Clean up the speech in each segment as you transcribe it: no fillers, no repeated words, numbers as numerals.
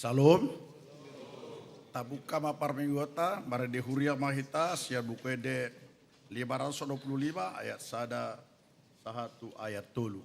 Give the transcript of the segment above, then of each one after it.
Salom. Tabuka maparminggota marede huria mahita sia bukuede 525 ayat sada sahatu ayat tulu.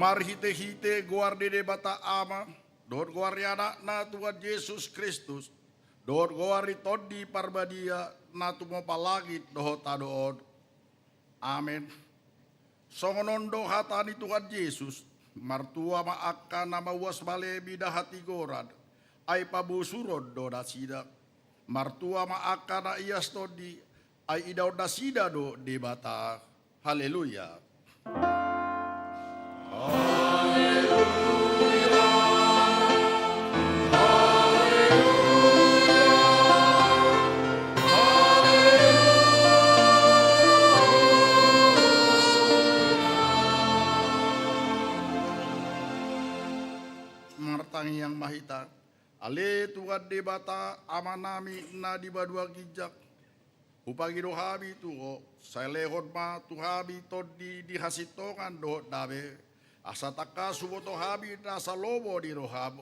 Marhite-hite guardi de bata ama, dor guardi anak na Tuhan Yesus Kristus, dor guardi todi parbadia na tumo palagit doho tadood. Amen. Songonondo hatani Tuhan Yesus, martua maaka nama was bale bida hati gorad, ay pabusurod do dasida, martua maaka na iyas todi, ay idaw dasida do de bata. Haleluya. Martangi yang mahita, ale Tuhan de bata amanami na di badua gijak, upagi rohabi tuho, sailehon ma tuhabi todi di hasitongan do dabe, asataka suboto habi nasa lobo di rohab,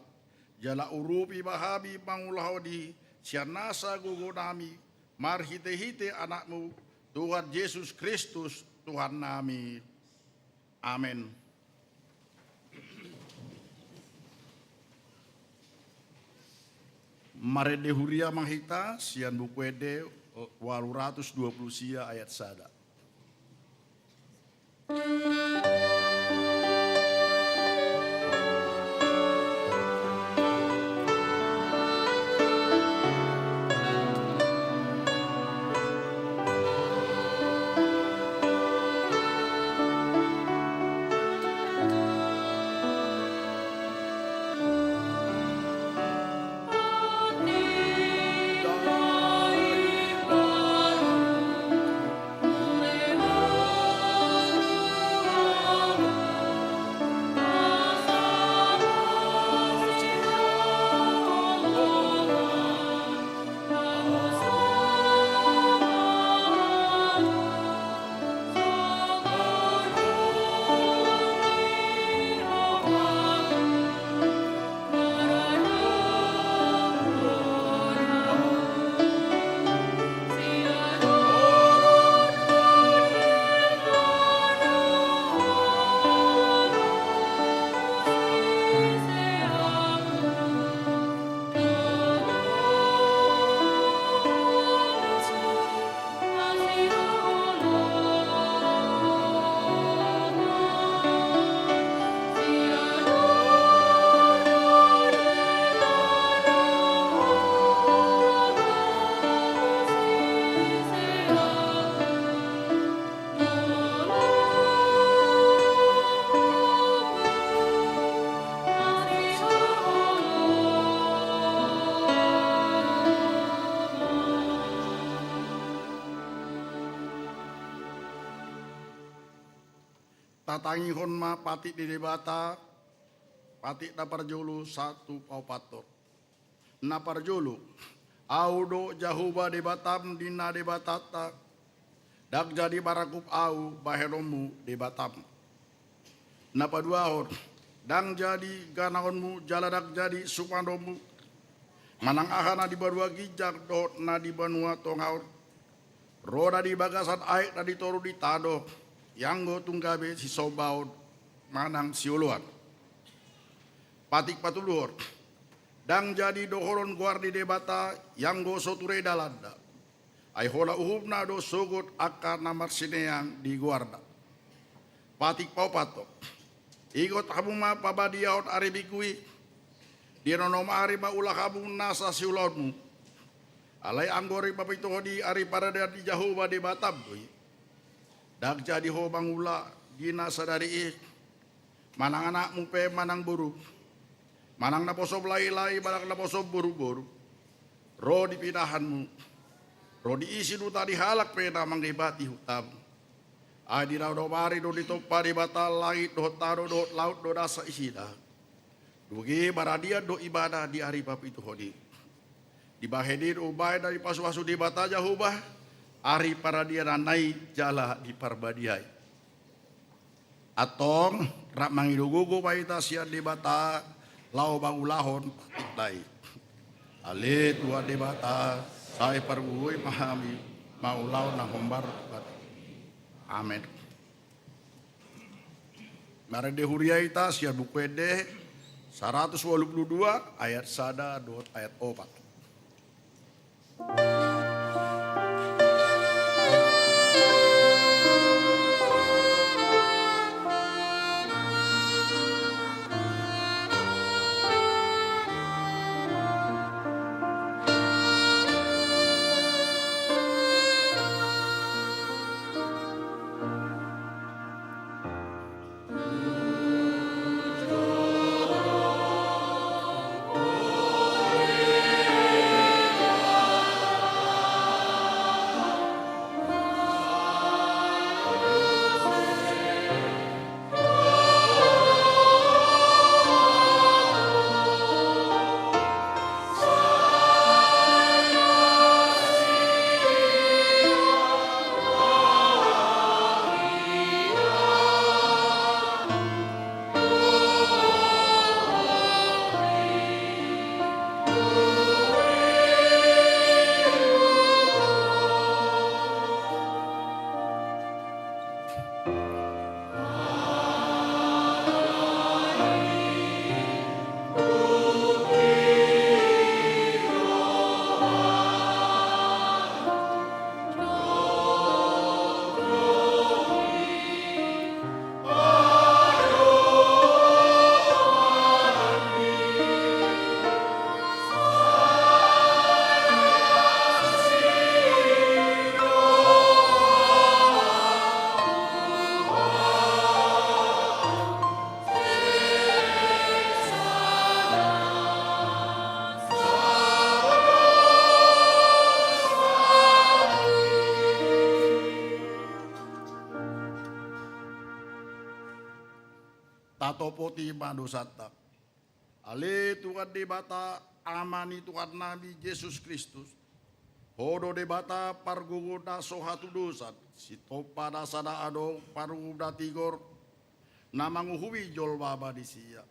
jala urupi bahabi mangulaho di sianasa gugunami, marhite-hite anakmu, Tuhan Yesus Kristus Tuhan nami. Amin. Marede huria manghita sian bukuede 820 sia ayat sada. tatangihon ma pati di debata pati na parjulu satu paupator na parjulu audo jahuba debatam dina debatata dak jadi barakup au baheromu debatam na paduahon dang jadi ganahonmu jaladak jadi supandomu manang ahana di barua gijak dot na di banua tongaur roda di bagasan aik na di toru di tado yang go tunggabe si sobaud manang siuluan patik patuluhor dang jadi dohoron guar di debata yang go soture dalanda ai hola uhubna do sogot akan namar sineang di guarda patik paupato igot habuma pabadiaot aribikui di nonoma ari ma ulah habung nasa siulodmu alai anggori papito di ari pada di jahuba di batam dak jadi ho bangula dina sadari manang anakmu pe manang buru manang na poso lai balak na poso buru-buru ro di pinahanmu ro di isi du tadi halak pe namang dibati hutam adi na do mari do ditopa di batal langit do taro do laut do dasa isida dugi baradia do ibadah di hari papito hodi di bahedir ubay dari pasu-pasu di bata jahubah ari para dia ranai jala di parbadiai atong rak mangidugugu baita sia di bata lau bangulahon patikdai ale tua di bata sai parbuui mahami maulau na hombar amen mare de huriaita sia bukwede 182 ayat sada dot ayat 4 tato poti madosata ale Tuhan debata amani Tuhan Nabi Yesus Kristus hodo debata parguguda sohatu dosan si topa dasada ado paruguda tigor namanguhui jol baba disia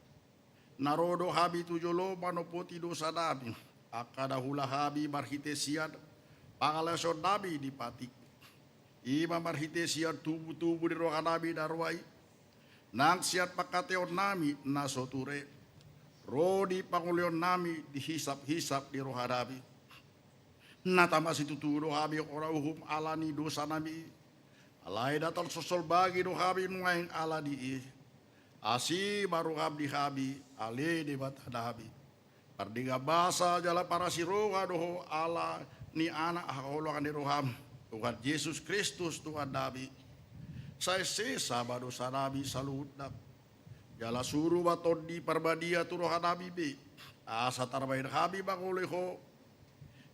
narodo habi tujolo manopoti dosa nabi akada hula habi marhitesian pangalasyon nabi di patik ima marhitesian tubuh-tubuh di roh nabi darwai nang siat pakateon nami nasoture rodi pangulion nami dihisap-hisap di roh nabi natama situ roh habi ora uhum alani dosa nabi alai datal sosol bagi roh habi nuaing ala di asi baru habi habi ale di bata habi pardiga basa jala para siroga doho ala ni anak hakolongan di roham Tuhan Yesus Kristus Tuhan nabi saya sesa badosa nabi saludak jala suruh baton di parbadia tu roha nabi be asa tarbain habi banguleho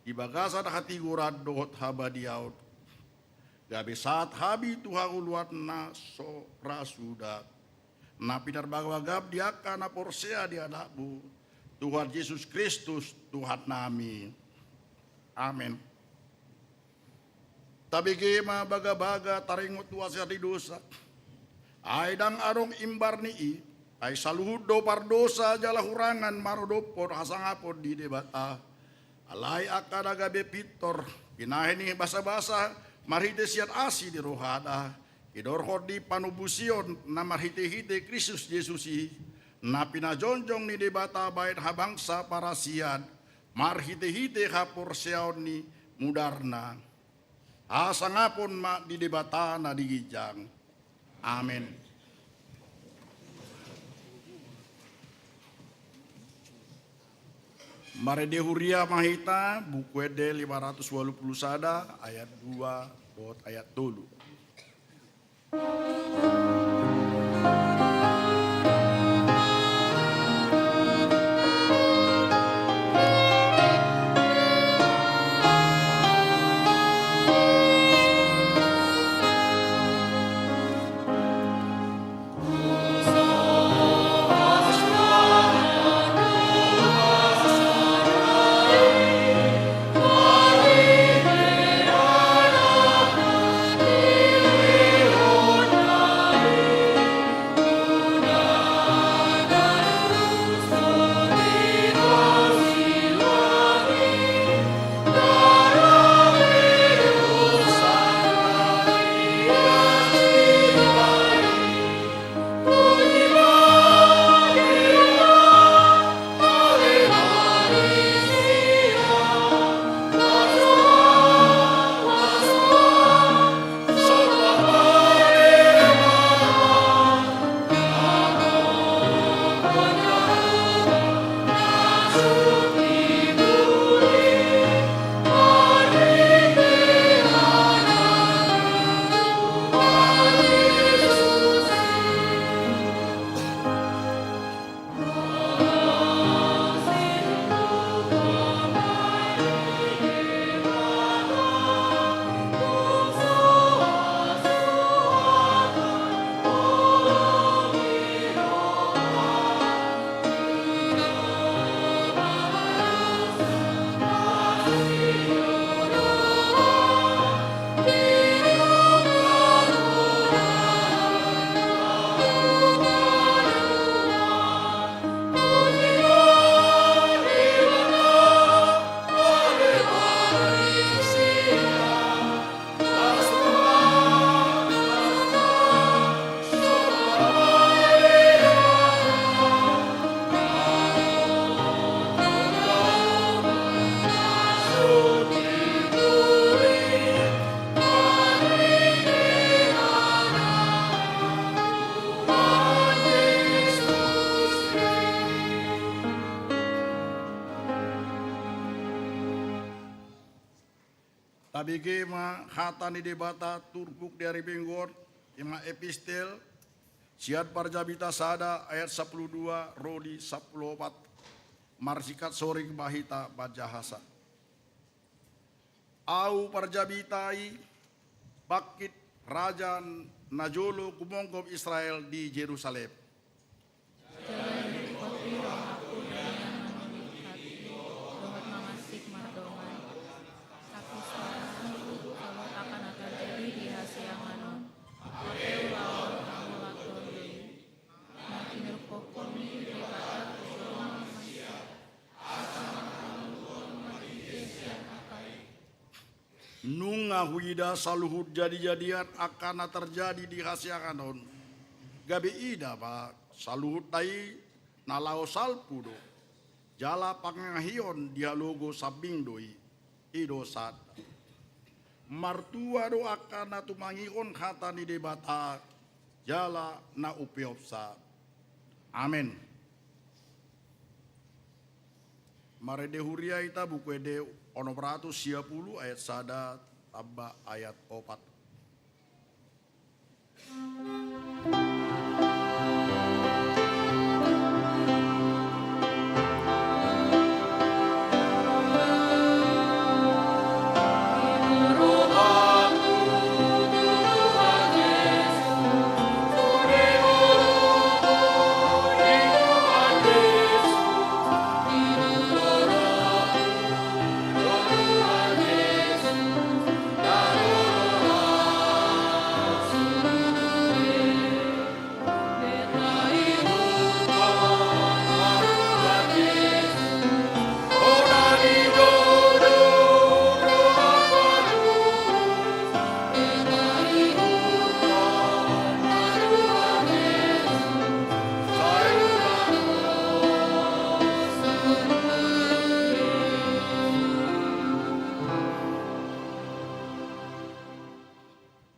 di bagasan hati gurad dohot habadiaut Gabe saat habi Tuhan uluan na so rasuda. Na pinar bagawa gab diaka na porsea di anakmu. Tuhan Yesus Kristus Tuhan nami. Amin. Tabi gema baga-baga taringot tuasa di dosa. Ay dang arong imbar ni ay saluhud do pardosa jala hurangan marodopon hasangapon di debata. Alay akada gabe pitor. Pinahin ni basa-basa. Marhite siat asi di rohada, idorhod di panubusion na marhite-hite Kristus Yesusi, na pinajonjong ni debata bait habangsa para siad, marhite-hite hapor siaon ni mudarna. Asa ngapon ma di debata na digijang. Amen. Marede huria mahita buku ede 580 sada ayat 2 dot ayat 3. Tabige ma hata ni debata turbuk dari bengor ima epistel siat parjabita sada ayat 12 rodi 14 marsikat soring bahita bajahasa. Au parjabitai bakit raja najolo kumongkom Israel di Jerusalem. Nunga huida saluhud jadi-jadian akan terjadi di hasiakanon. Gabi ida pak saluhud tai nalao salpudo. Jala pangahion dialogo sabing doi ido sat. Martua do akan tumangion hata ni debata jala na upiopsa. Amin. Marede huria ita buku ede ono 110 ayat sada tambah ayat 4.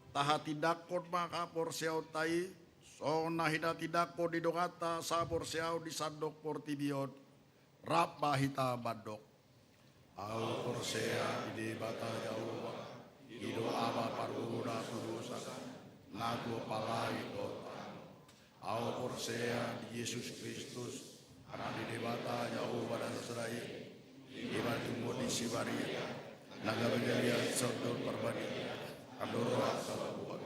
taha tidakon maka porsiau tai sona hida tidakon di dongata sa porsiau di sandok portibion rapa hita bandok au porsea di bata jauh ido ama paruna kudusa nago palai kota au porsea di Yesus Kristus anak di bata jauh pada serai di batu di Sibaria naga begalia sodor perbadi adoro asal buat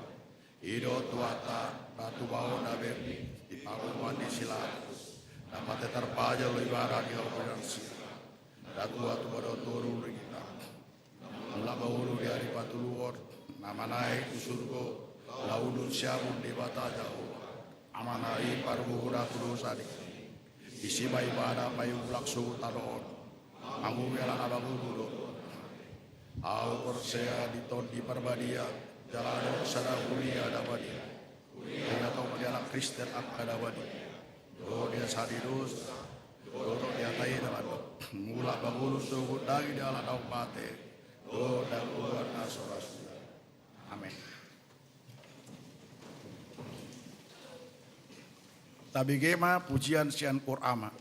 ido tuata batu bau nabe di pakuan di silat dapat terpaja lebaran di operasi datu atu pada turun kita laba ulu di hari batu luar nama naik di surga laudun siabun di bata jauh amanai paruh udah kudosa di siba ibadah payu laksu talon aku bela abang dulu au porsea di ton di perbadia jalan sana kuliah dapat dia tahu dia anak Kristen apa dapat dia sadirus dia tahu dapat mula bagulus sugut lagi dia alat tahu mate dan buat nasoras amin. Tabi gema pujian sian Qur'ama.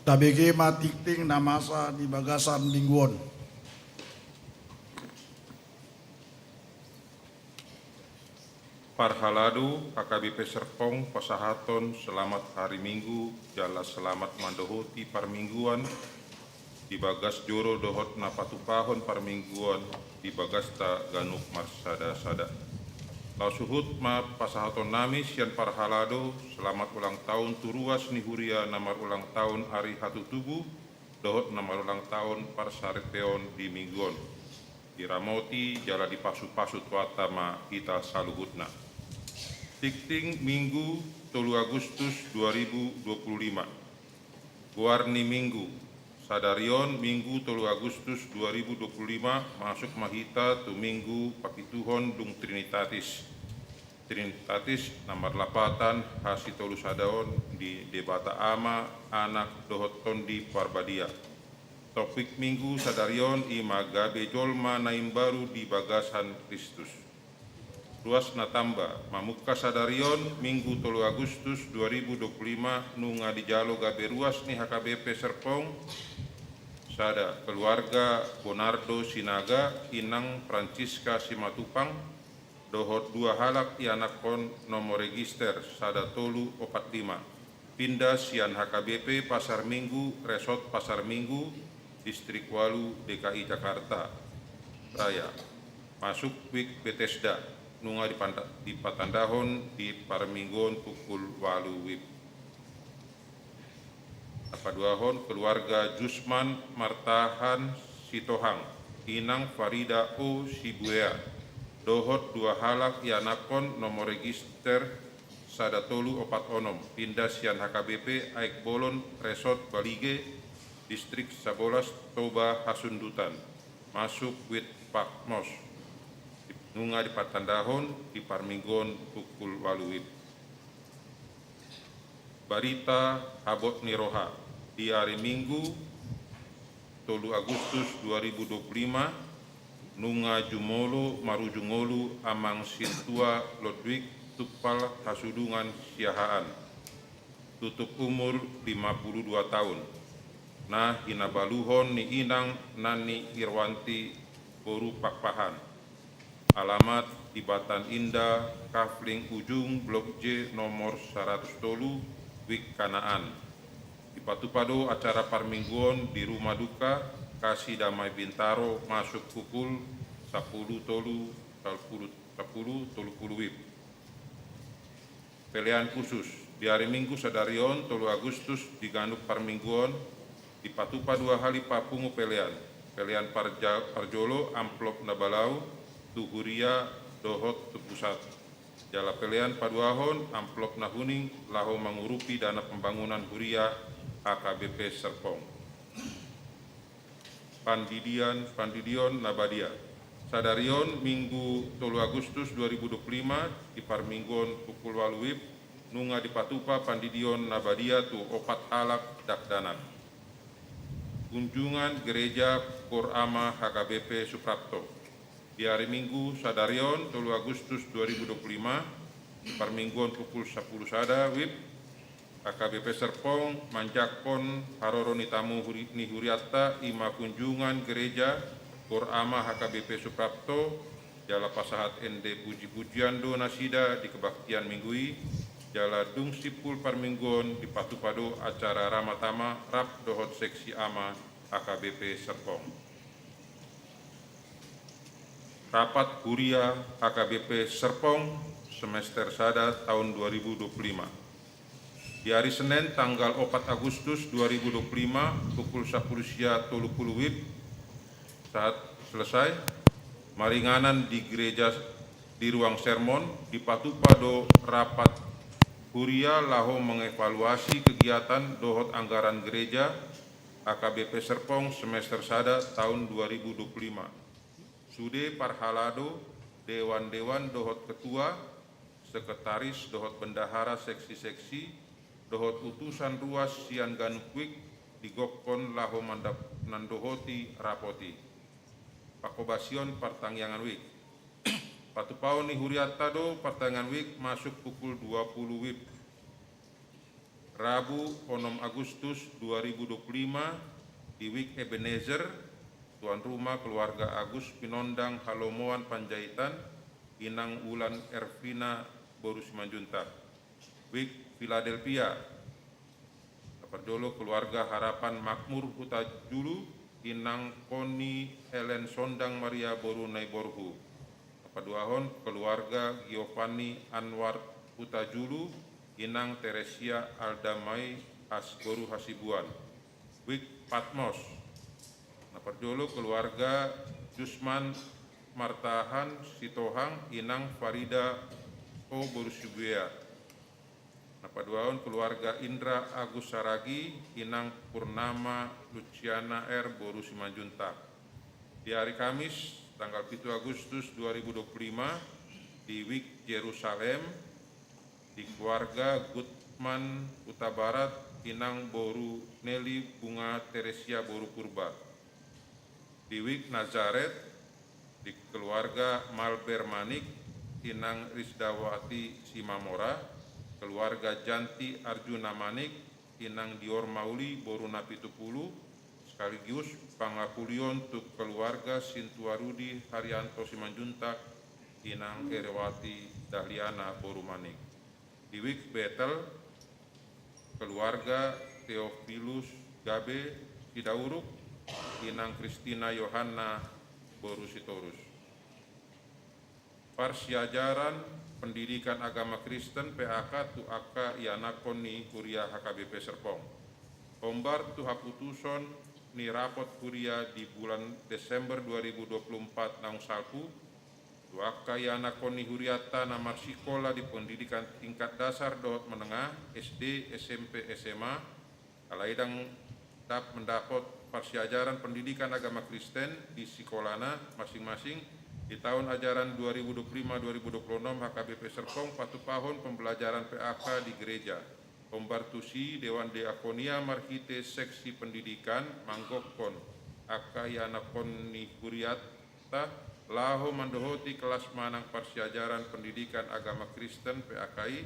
Tabege matikting namasa di bagasan mingguan. Parhaladu HKBP Serpong pasahaton selamat hari Minggu jala selamat mandohoti parmingguan di bagas joro dohot napatupahon parmingguan di bagas ta ganuk marsada-sada. Lau suhut ma pasahaton nami sian parhalado selamat ulang tahun turuas nihuria namar ulang tahun hari hatu tubuh dohot namar ulang tahun parsarepeon di mingguan. Diramoti jala dipasu-pasu tuata ma kita saluhutna. Tikting Minggu 3 Agustus 2025. Guarni Minggu. Sadarion Minggu 3 Agustus 2025 masuk mahita tu Minggu pakituhon dung Trinitatis. Trinitatis nomor 8 hasi tolu sadaon di debata ama anak dohot tondi parbadia. Topik Minggu sadarion ima gabe jolma naim baru di bagasan Kristus. Ruas natamba mamuka sadarion Minggu 3 Agustus 2025 nunga di jalo gabe ruas ni HKBP Serpong sada keluarga Bonardo Sinaga inang Francisca Simatupang dohot 2 halak ianakon nomor register sada tolu 45 pindah sian HKBP Pasar Minggu Resort Pasar Minggu Distrik Walu DKI Jakarta Raya masuk Wik Bethesda nunga di patandahon di parminggon pukul 8 WIB. Apaduahon keluarga Jusman Martahan Sitohang, Inang Farida O Sibuea, dohot 2 halak ianakon nomor register sadatolu 4 onom, pindah sian HKBP Aik Bolon Resort Balige, Distrik Sabolas Toba Hasundutan, masuk Wit Pakmos. Nunga di patandahon di parminggon pukul 8 WIB. Barita Habot Niroha di hari Minggu 3 Agustus 2025 nunga jumolo marujungolu amang sintua Lodwig tupal hasudungan siahaan tutup umur 52 tahun nah hinabaluhon ni inang nani Irwanti boru pakpahan. Alamat di Batan Indah, Kafling Ujung, Blok J nomor 100 tolu, Wik Kanaan. Di Patupado acara parmingguan di Rumah Duka, Kasih Damai Bintaro masuk pukul 10 tolu, 10 tolu WIB. Pilihan khusus di hari Minggu sadarion 3 Agustus di Ganuk parmingguan di Patupa 2 hali papungu pilihan. Pilihan Parjolo amplop nabalau tuhuria dohot tupusat jala pelian paduahon amplop nahuning laho mengurupi dana pembangunan huria HKBP Serpong. Pandidion Nabadia sadarion Minggu 3 Agustus 2025 di parminggon pukul 8 WIB nunga di Patupa Pandidion Nabadia tu 4 halak dakdanan. Kunjungan Gereja Korama HKBP Suprapto di hari Minggu sadarion 3 Agustus 2025 parmingguan pukul 10 sada WIB HKBP Serpong manjakon haroroni tamu nihuriatta ima kunjungan gereja Korama HKBP Suprapto jala pasahat ende puji-pujian do nasida di kebaktian minggui jala dung sipul parmingguan di Patupado acara ramatama rap dohot seksi ama HKBP Serpong. Rapat Huria HKBP Serpong semester sada tahun 2025. Di hari Senin tanggal 4 Agustus 2025 pukul 10 sia 30 WIB saat selesai maringanan di gereja di ruang sermon di Patupado rapat Huria laho mengevaluasi kegiatan dohot anggaran gereja HKBP Serpong semester sada tahun 2025. Sude Parhalado, Dewan-Dewan dohot ketua, sekretaris dohot bendahara seksi-seksi, dohot utusan ruas sian ganukwik, digokon laho mandap nandohoti rapoti. Pakobasion partangyangan wik. Patupao ni Huriatta do pertengahan week masuk pukul 20 WIB. Rabu 6 Agustus 2025 di week Ebenezer, tuan rumah keluarga Agus Pinondang Halomoan Panjaitan, Inang Wulan Ervina Boru Simanjuntak. Week Philadelphia, Perdolo keluarga Harapan Makmur Huta Julu, Inang Koni Helen Sondang Maria Boru Naiborhu. Paduahon keluarga Giovanni Anwar Huta Julu, Inang Teresia Aldamai Asgoru Hasibuan. Wik Patmos. Perdolo keluarga Jusman Martahan Sitohang, Inang Farida O Borusubuya. Paduahon keluarga Indra Agus Saragi, Inang Purnama Luciana R Boru Simanjuntak. Di hari Kamis tanggal 7 Agustus 2025 di Wik Yerusalem di keluarga Gutman Huta Barat, Inang Boru Nelly Bunga Teresia Boru Purba. Di Wik Nazaret di keluarga Malber Manik, Inang Risdawati Simamora, keluarga Janti Arjuna Manik, Inang Dior Mauli Boru Napitupulu, sekaligus pangapulion untuk keluarga Sintuarudi Haryanto Simanjuntak, Inang Erewati Dahliana Boru Manik. Di Wik Betel, keluarga Theophilus Gabe Sidauruk, Inang Kristina Yohanna Boru Sitorus. Parsiajaran Pendidikan Agama Kristen PAK tu Aka Ianakoni Kuria HKBP Serpong. Ombar tu haputuson ni rapot kuria di bulan Desember 2024 naung salpu. Tu Aka Ianakoni Huriatta namar sikola di pendidikan tingkat dasar dohot menengah SD, SMP, SMA. Alaidang mendapat parsiajaran pendidikan agama Kristen di sekolahna masing-masing di tahun ajaran 2025-2026 HKBP Serpong patupahon pembelajaran PAK di gereja. Pembartusi Dewan Diakonia Marhite Seksi Pendidikan Manggokon Aka Ianakoni Huriatta laho mandohoti kelas manang parsiajaran pendidikan agama Kristen PAKI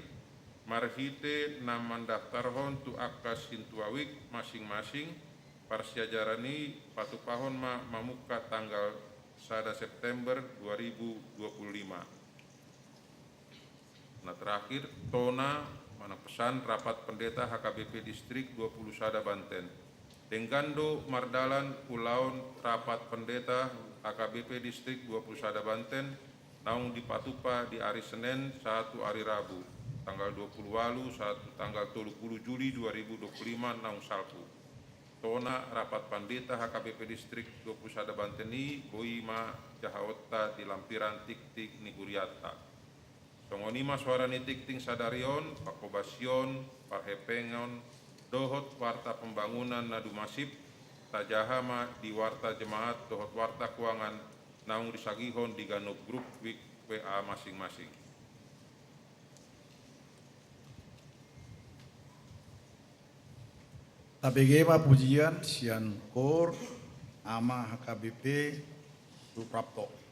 Marhite namandaftarhon tu Aka Sintuawik masing-masing. Parsiajarani patupahon mamuka tanggal 1 September 2025. Nah terakhir, Tona mana pesan rapat pendeta HKBP Distrik 20 Sada Banten. Denggando Mardalan Pulaun rapat pendeta HKBP Distrik 20 Sada Banten naung di Patupa di hari Senin 1 hari Rabu tanggal 20 Walu 1 tanggal 30 Juli 2025 naung salpu. Tona rapat pandeta HKBP Distrik 20 Sada Banteni Boima Jahaotta di lampiran tik-tik ni Huriatta. Songonima suara ni tik-tik sadarion, pakobasion, parhepengon, dohot warta pembangunan nadu masif, tajahama di warta jemaat dohot warta keuangan naung disagihon di ganop grup WA masing-masing. Tabegema pujian sian kor ama HKBP Suprapto.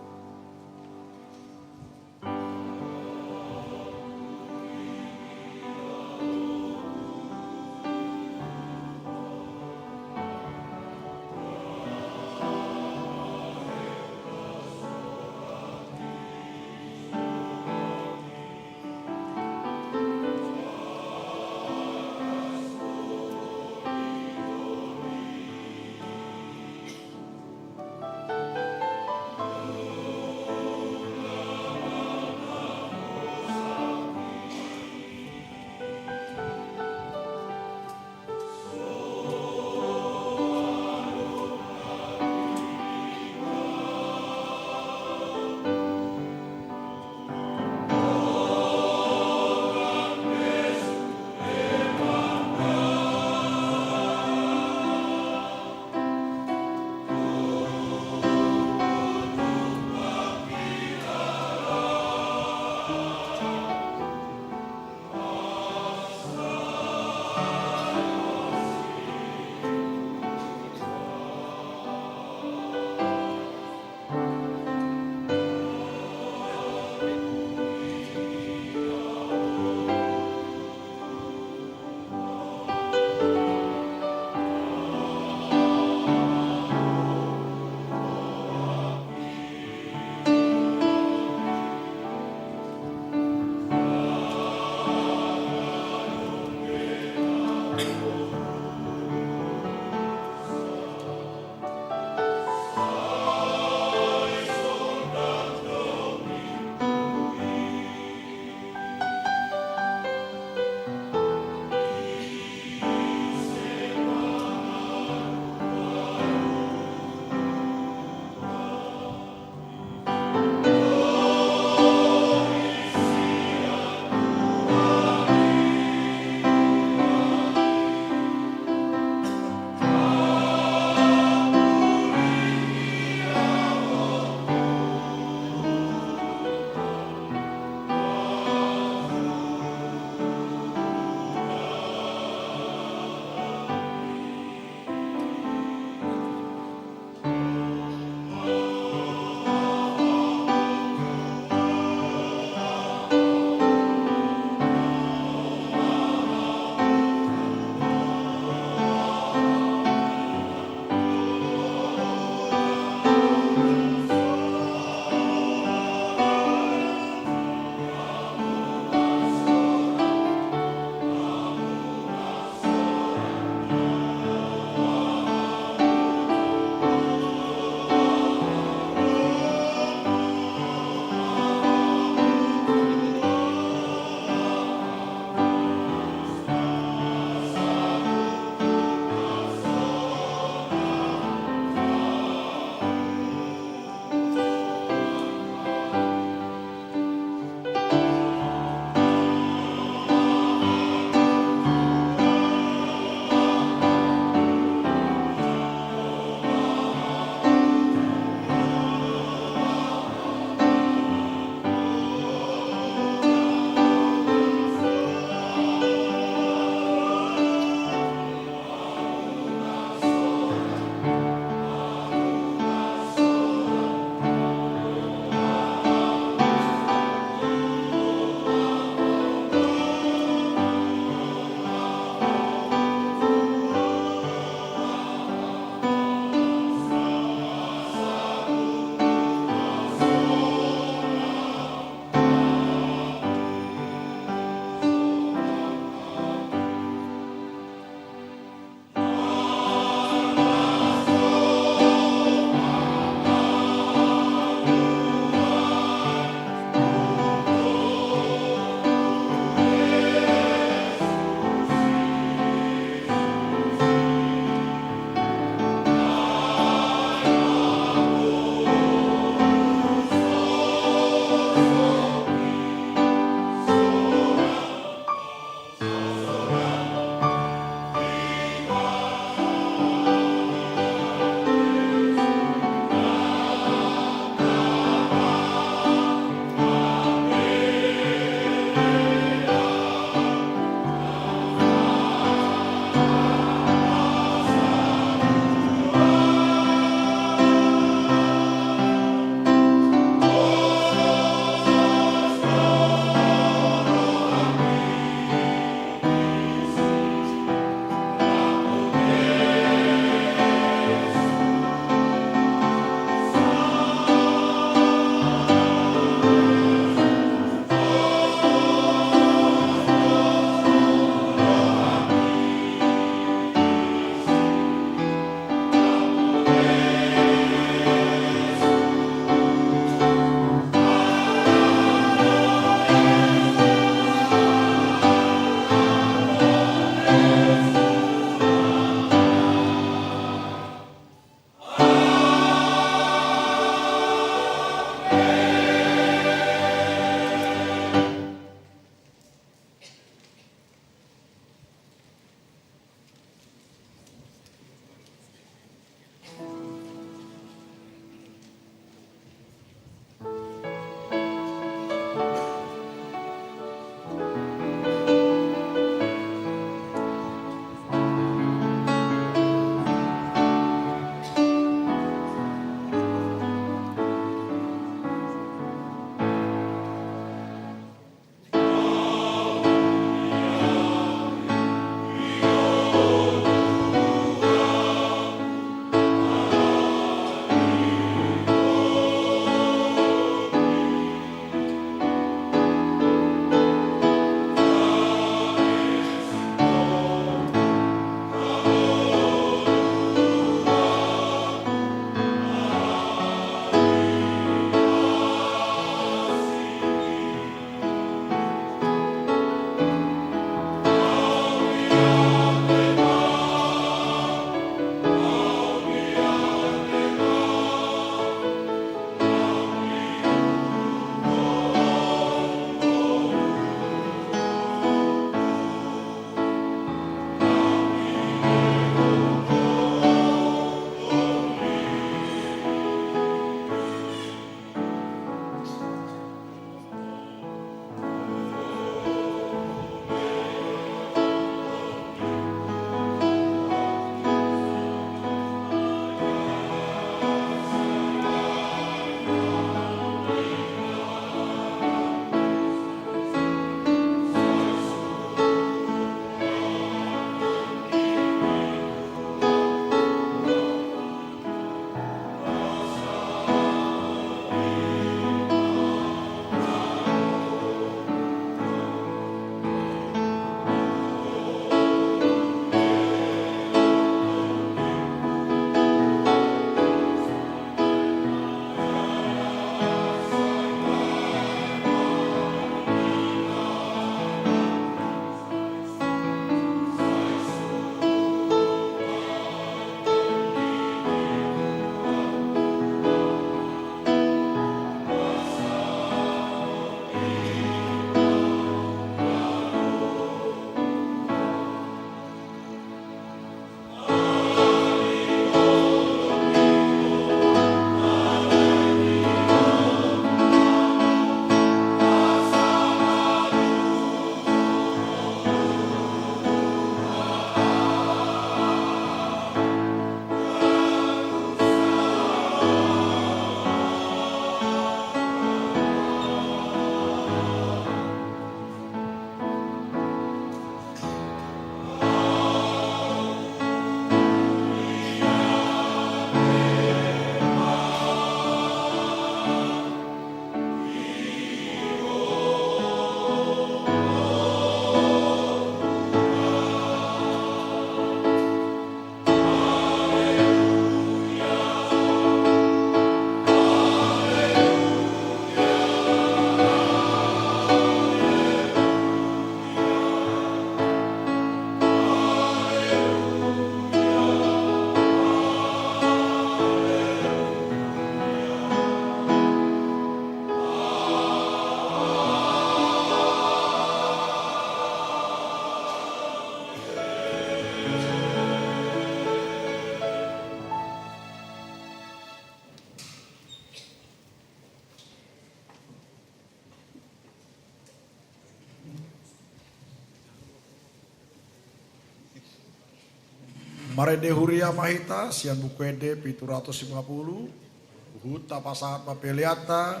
Marede Huria Mahita, Sian Bukwede Pitu 150, Huta Pasangat Papeliata,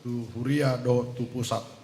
Tu Huria Do Tu Pusat.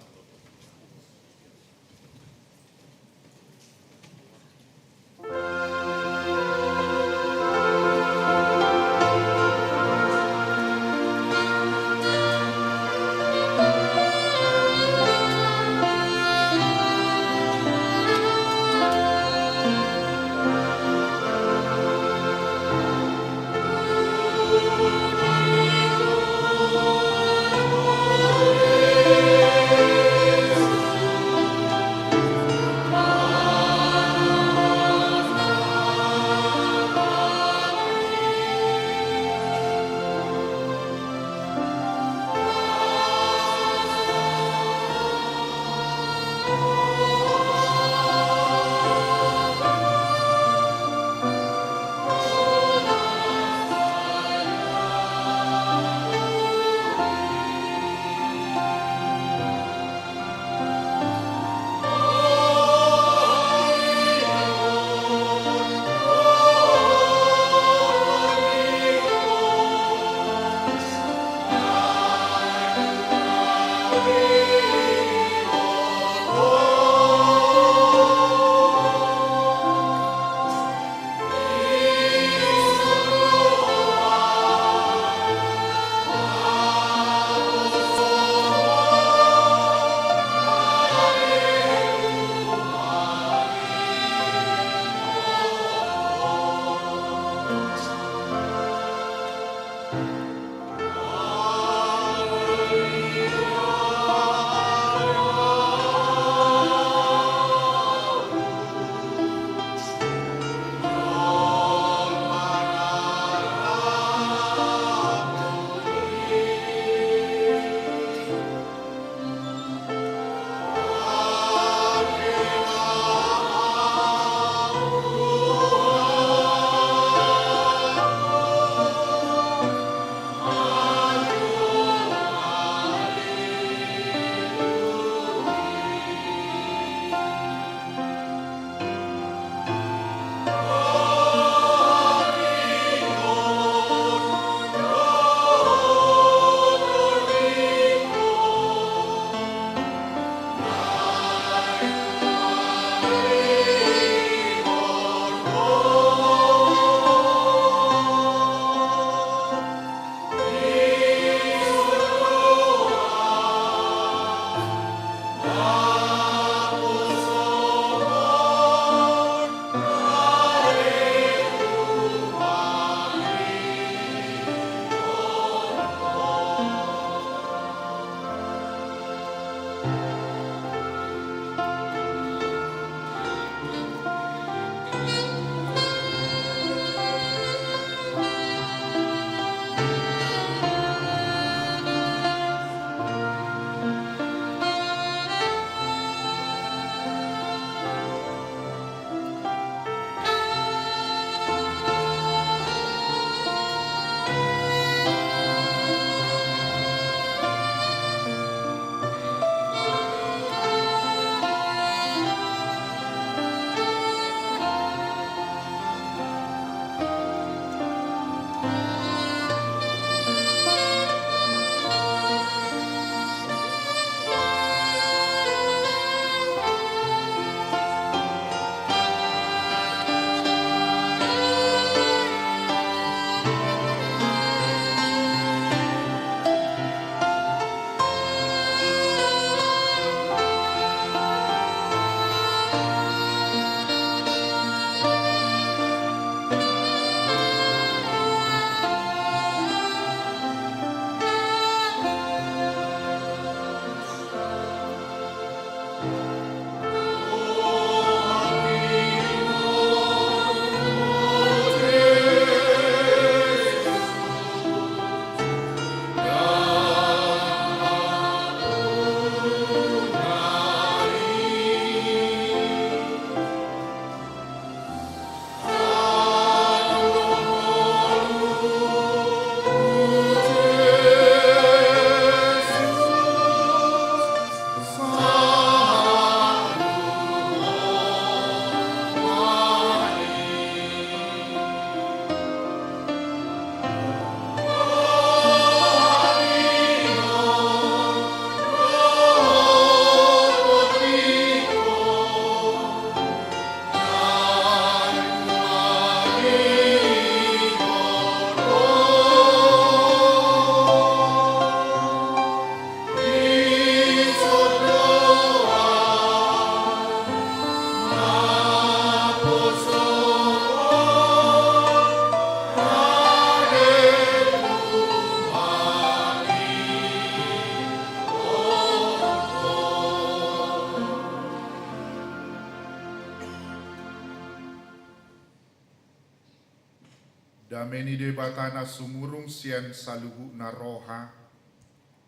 dameni debatana sumurung sian saluhu na roha,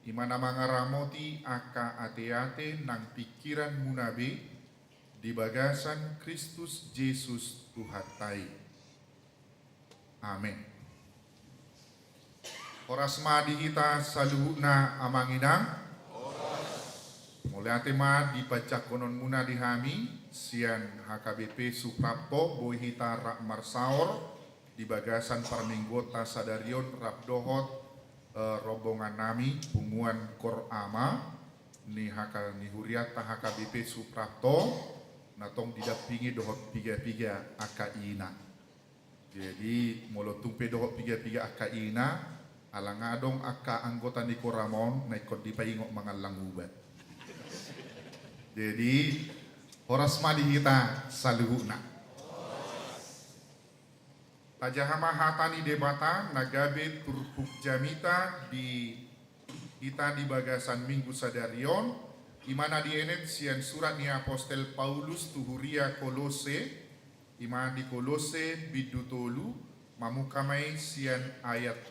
imana mangaramoti aka ate-ate nang pikiran munabe di bagasan Kristus Yesus Tuhatai. Amin. Oras madi kita saluhu na amanginang, mulai tema dibaca konon muna dihami sian HKBP Suprapto Boyhita Rak Marsaor di bagasan Parminggota Sadarion Rapdohot rombongan nami punguan Kor Ama ni Huriata HKBP Suprapto natong didapingi dohot piga-piga akaina. Jadi molo tumpe dohot piga-piga akaina alang adong aka anggota ni Koramon naikot dipaingok mangalang ubat. Jadi horas madi kita saluhuna. Tajahama hatani debata nagabe turpuk jamita di kita di bagasan Minggu Sadarion imana di enet sian surat ni Apostel Paulus tuhuria Kolose imana di Kolose bidutolu mamukamai sian ayat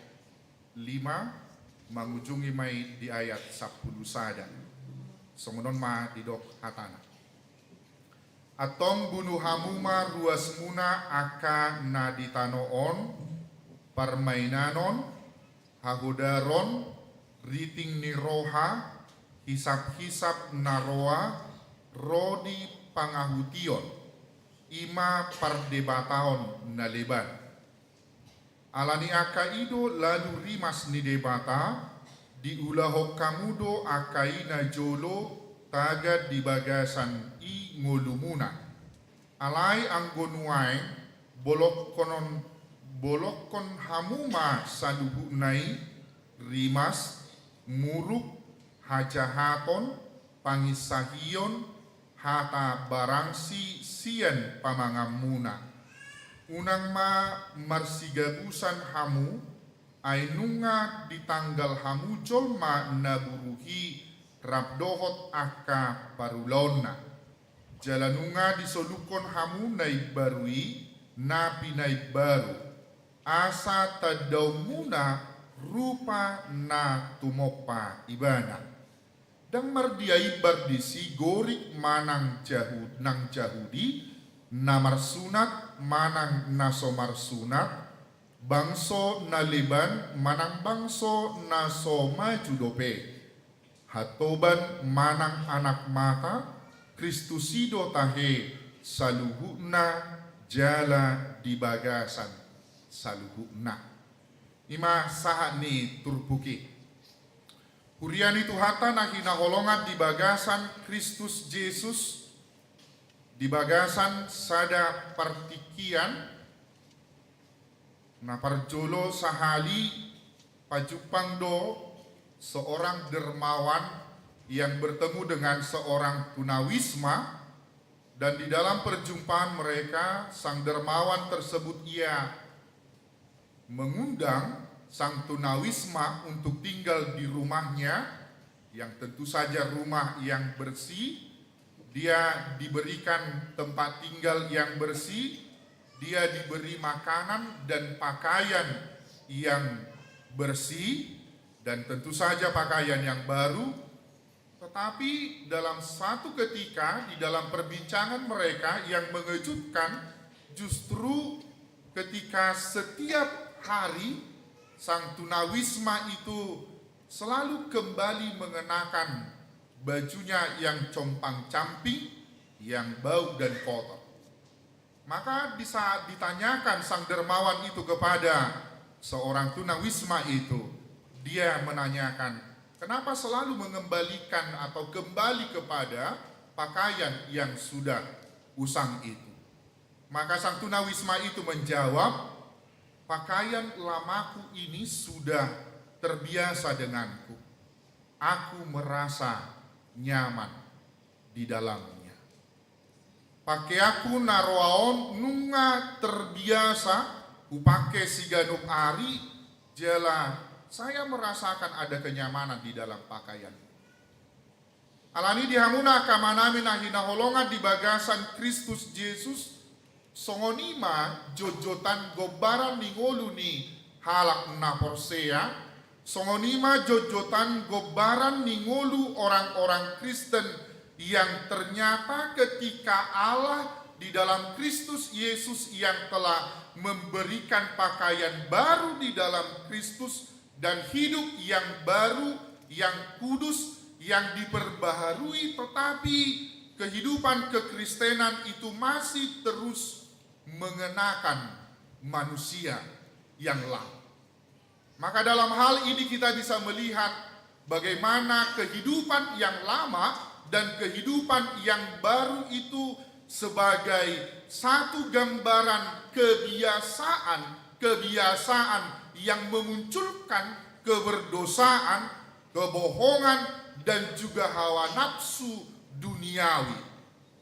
5 mangujungi mai di ayat 10 sada. Semenon ma didok hatana. Atong bunuh hamuma ruas muna aka naditanoon, permainanon, hahudaron, riting niroha, hisap-hisap naroa, rodi pangahution, ima pardebataon naliban. Alani aka ido lalu rimas ni debata, diulahok kamudo akaina jolo tagad di bagasan i ngolumuna. Alai anggonuai bolok kon hamuma saluhunai rimas muruk hajahaton pangisahion hata barangsi sian pamangamuna. Unang ma marsigabusan hamu ainunga di tanggal hamu jolma naburuhi rabdohot aka parulona. Jalanunga disolukon hamu naik barui napi naik baru. Asa tadaumuna rupa na tumopa ibana. Dan mardiai bardisi gorik manang jahudi namar sunat manang nasomar sunat. Bangso naliban manang bangso naso maju dope. Hatoban manang anak mata Kristusido tahe saluhuna jala di bagasan saluhuna. Ima sahat ni turbuki. Huriani tuhata na hinaholongan di bagasan Kristus Yesus di bagasan sada partikian na parjolo sahali pajupang do seorang dermawan yang bertemu dengan seorang tunawisma dan di dalam perjumpaan mereka sang dermawan tersebut ia mengundang sang tunawisma untuk tinggal di rumahnya yang tentu saja rumah yang bersih. Dia diberikan tempat tinggal yang bersih, dia diberi makanan dan pakaian yang bersih dan tentu saja pakaian yang baru. Tetapi dalam satu ketika di dalam perbincangan mereka yang mengejutkan justru ketika setiap hari sang tunawisma itu selalu kembali mengenakan bajunya yang compang-camping, yang bau dan kotor. Maka di saat ditanyakan sang dermawan itu kepada seorang tunawisma itu, dia menanyakan, kenapa selalu mengembalikan atau kembali kepada pakaian yang sudah usang itu? Maka sang tunawisma itu menjawab, pakaian lamaku ini sudah terbiasa denganku. Aku merasa nyaman di dalamnya. Pakaiaku naroaon nunga terbiasa, upake siganuk ari, jela saya merasakan ada kenyamanan di dalam pakaian. Alani dihamuna kamanami nahina holongan di bagasan Kristus Yesus songonima jojotan gobaran ningolu ni halak na porsea, songonima jojotan gobaran ningolu orang-orang Kristen yang ternyata ketika Allah di dalam Kristus Yesus yang telah memberikan pakaian baru di dalam Kristus dan hidup yang baru, yang kudus, yang diperbaharui, tetapi kehidupan kekristenan itu masih terus mengenakan manusia yang lama. Maka dalam hal ini kita bisa melihat bagaimana kehidupan yang lama dan kehidupan yang baru itu sebagai satu gambaran kebiasaan yang memunculkan keberdosaan, kebohongan, dan juga hawa nafsu duniawi.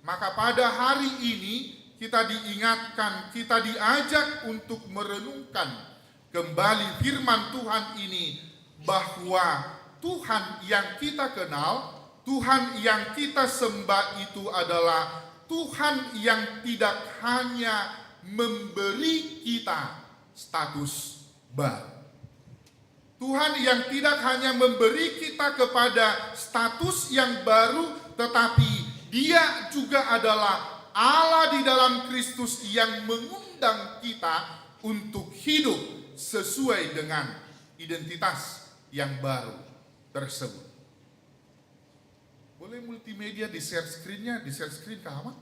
Maka pada hari ini kita diingatkan, kita diajak untuk merenungkan kembali firman Tuhan ini, bahwa Tuhan yang kita kenal, Tuhan yang kita sembah itu adalah Tuhan yang tidak hanya memberi kita status baru. Tuhan yang tidak hanya memberi kita kepada status yang baru, tetapi Dia juga adalah Allah di dalam Kristus yang mengundang kita untuk hidup sesuai dengan identitas yang baru tersebut. Boleh multimedia di share screen-nya, di share screen ke Ahmad?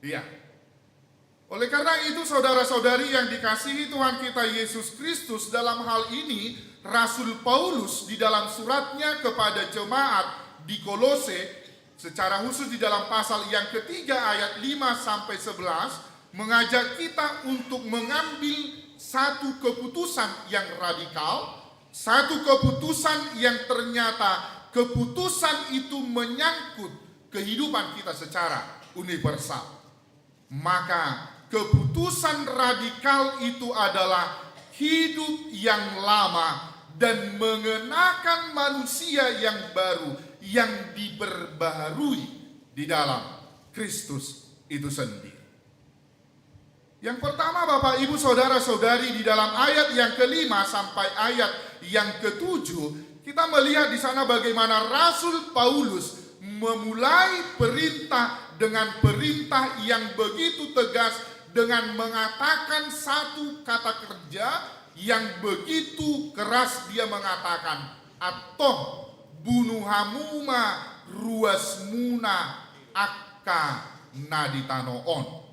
Iya. Oleh karena itu saudara-saudari yang dikasihi Tuhan kita Yesus Kristus, dalam hal ini Rasul Paulus di dalam suratnya kepada jemaat di Kolose, secara khusus di dalam pasal yang ketiga ayat 5-11, mengajak kita untuk mengambil satu keputusan yang radikal, satu keputusan yang ternyata keputusan itu menyangkut kehidupan kita secara universal. Maka keputusan radikal itu adalah hidup yang lama dan mengenakan manusia yang baru, yang diperbaharui di dalam Kristus itu sendiri. Yang pertama, Bapak Ibu Saudara-saudari, di dalam ayat yang kelima sampai ayat yang ketujuh, kita melihat di sana bagaimana Rasul Paulus memulai perintah dengan perintah yang begitu tegas, dengan mengatakan satu kata kerja yang begitu keras. Dia mengatakan, "Atoh bunuh hamuma ruasmuna akka naditanoon."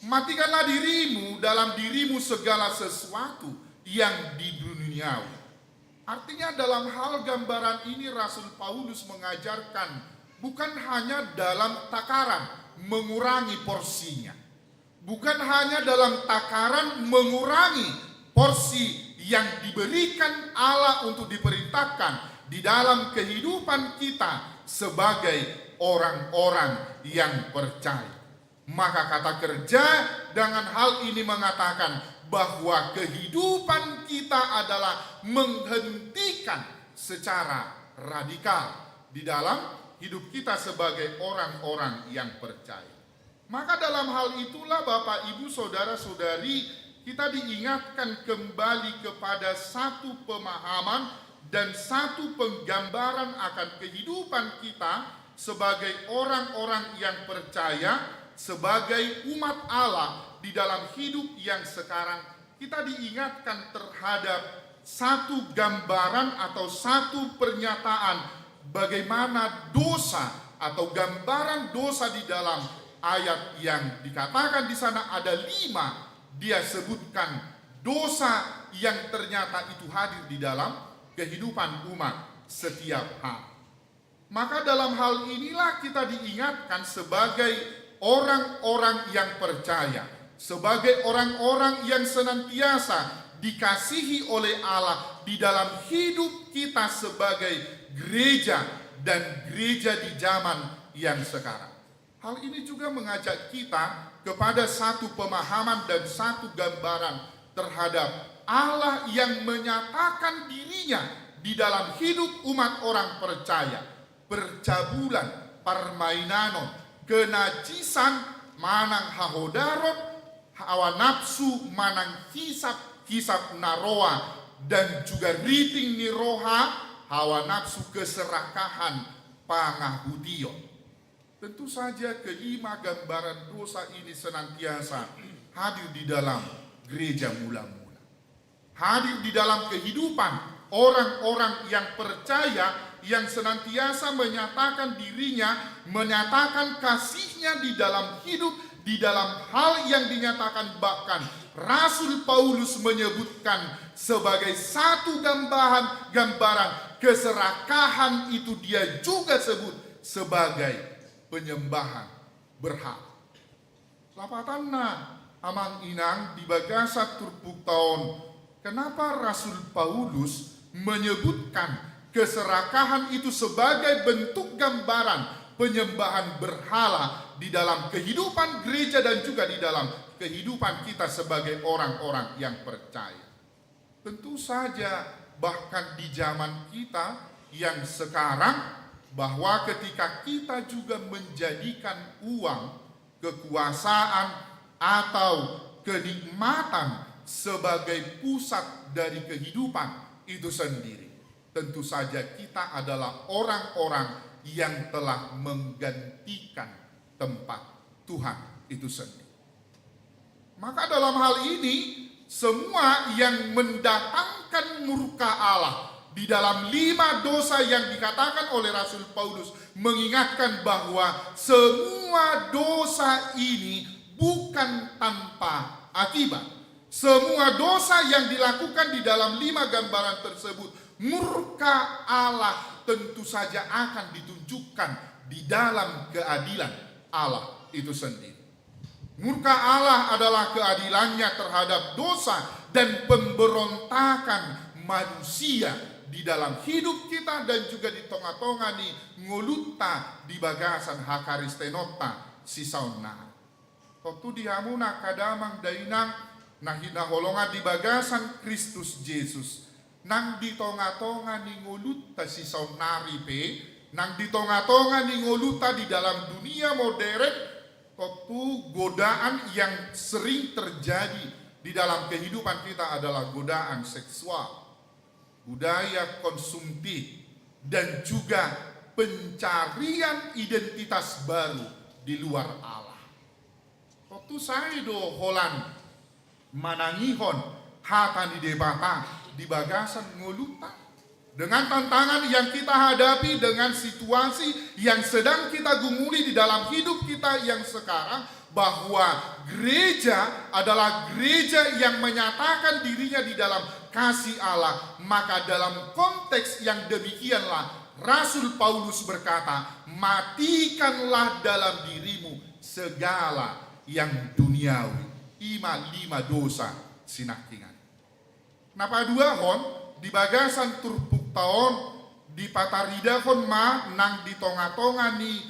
Matikanlah dirimu dalam dirimu segala sesuatu yang di duniawi. Artinya dalam hal gambaran ini Rasul Paulus mengajarkan bukan hanya dalam takaran mengurangi porsinya, bukan hanya dalam takaran mengurangi porsi yang diberikan Allah untuk diperintahkan di dalam kehidupan kita sebagai orang-orang yang percaya. Maka kata kerja dengan hal ini mengatakan bahwa kehidupan kita adalah menghentikan secara radikal di dalam hidup kita sebagai orang-orang yang percaya. Maka dalam hal itulah Bapak Ibu Saudara-saudari, kita diingatkan kembali kepada satu pemahaman dan satu penggambaran akan kehidupan kita sebagai orang-orang yang percaya, sebagai umat Allah di dalam hidup yang sekarang. Kita diingatkan terhadap satu gambaran atau satu pernyataan bagaimana dosa atau gambaran dosa di dalam ayat yang dikatakan di sana ada 5. Dia sebutkan dosa yang ternyata itu hadir di dalam kehidupan umat setiap hari. Maka dalam hal inilah kita diingatkan sebagai orang-orang yang percaya, sebagai orang-orang yang senantiasa dikasihi oleh Allah di dalam hidup kita sebagai gereja dan gereja di zaman yang sekarang. Hal ini juga mengajak kita kepada satu pemahaman dan satu gambaran terhadap Allah yang menyatakan dirinya di dalam hidup umat orang percaya. Percabulan, permainanon, kenajisan manang hahodarot, hawa nafsu, manang kisap naroa, dan juga riting niroha, hawa nafsu keserakahan pangahudion. Tentu saja kelima gambaran dosa ini senantiasa hadir di dalam gereja mula-mula. Hadir di dalam kehidupan orang-orang yang percaya, yang senantiasa menyatakan dirinya, menyatakan kasihnya di dalam hidup, di dalam hal yang dinyatakan. Bahkan Rasul Paulus menyebutkan sebagai satu gambaran keserakahan itu dia juga sebut sebagai penyembahan berhala. Lapatanna amang inang di bagasa turpuk tahun, kenapa Rasul Paulus menyebutkan keserakahan itu sebagai bentuk gambaran penyembahan berhala di dalam kehidupan gereja dan juga di dalam kehidupan kita sebagai orang-orang yang percaya? Tentu saja bahkan di zaman kita yang sekarang, bahwa ketika kita juga menjadikan uang, kekuasaan, atau kenikmatan sebagai pusat dari kehidupan itu sendiri, tentu saja kita adalah orang-orang yang telah menggantikan tempat Tuhan itu sendiri. Maka dalam hal ini, semua yang mendatangkan murka Allah di dalam 5 dosa yang dikatakan oleh Rasul Paulus mengingatkan bahwa semua dosa ini bukan tanpa akibat. Semua dosa yang dilakukan di dalam 5 gambaran tersebut, murka Allah tentu saja akan ditunjukkan di dalam keadilan Allah itu sendiri. Murka Allah adalah keadilannya terhadap dosa dan pemberontakan manusia di dalam hidup kita dan juga di tonga-tonga ni ngoluta di bagasan hakaristenota si sauna. Waktu dihamuna kadamang dainang nahina holongan di bagasan Kristus Yesus. Nang di tonga-tonga ni ngoluta si saunari pe, nang di tonga-tonga ni ngoluta di dalam dunia modern. Waktu godaan yang sering terjadi di dalam kehidupan kita adalah godaan seksual, budaya konsumtif, dan juga pencarian identitas baru di luar Allah. Waktu saya do holan manangihon hata di debata di bagasan ngoluta. Dengan tantangan yang kita hadapi, dengan situasi yang sedang kita gumuli di dalam hidup kita yang sekarang, bahwa gereja adalah gereja yang menyatakan dirinya di dalam kasih Allah. Maka dalam konteks yang demikianlah Rasul Paulus berkata, matikanlah dalam dirimu segala yang duniawi. 5 dosa sinakingan. Napa dua hon di bagasan turpuk tahun di pataridahon ma nang di tonga-tonga ni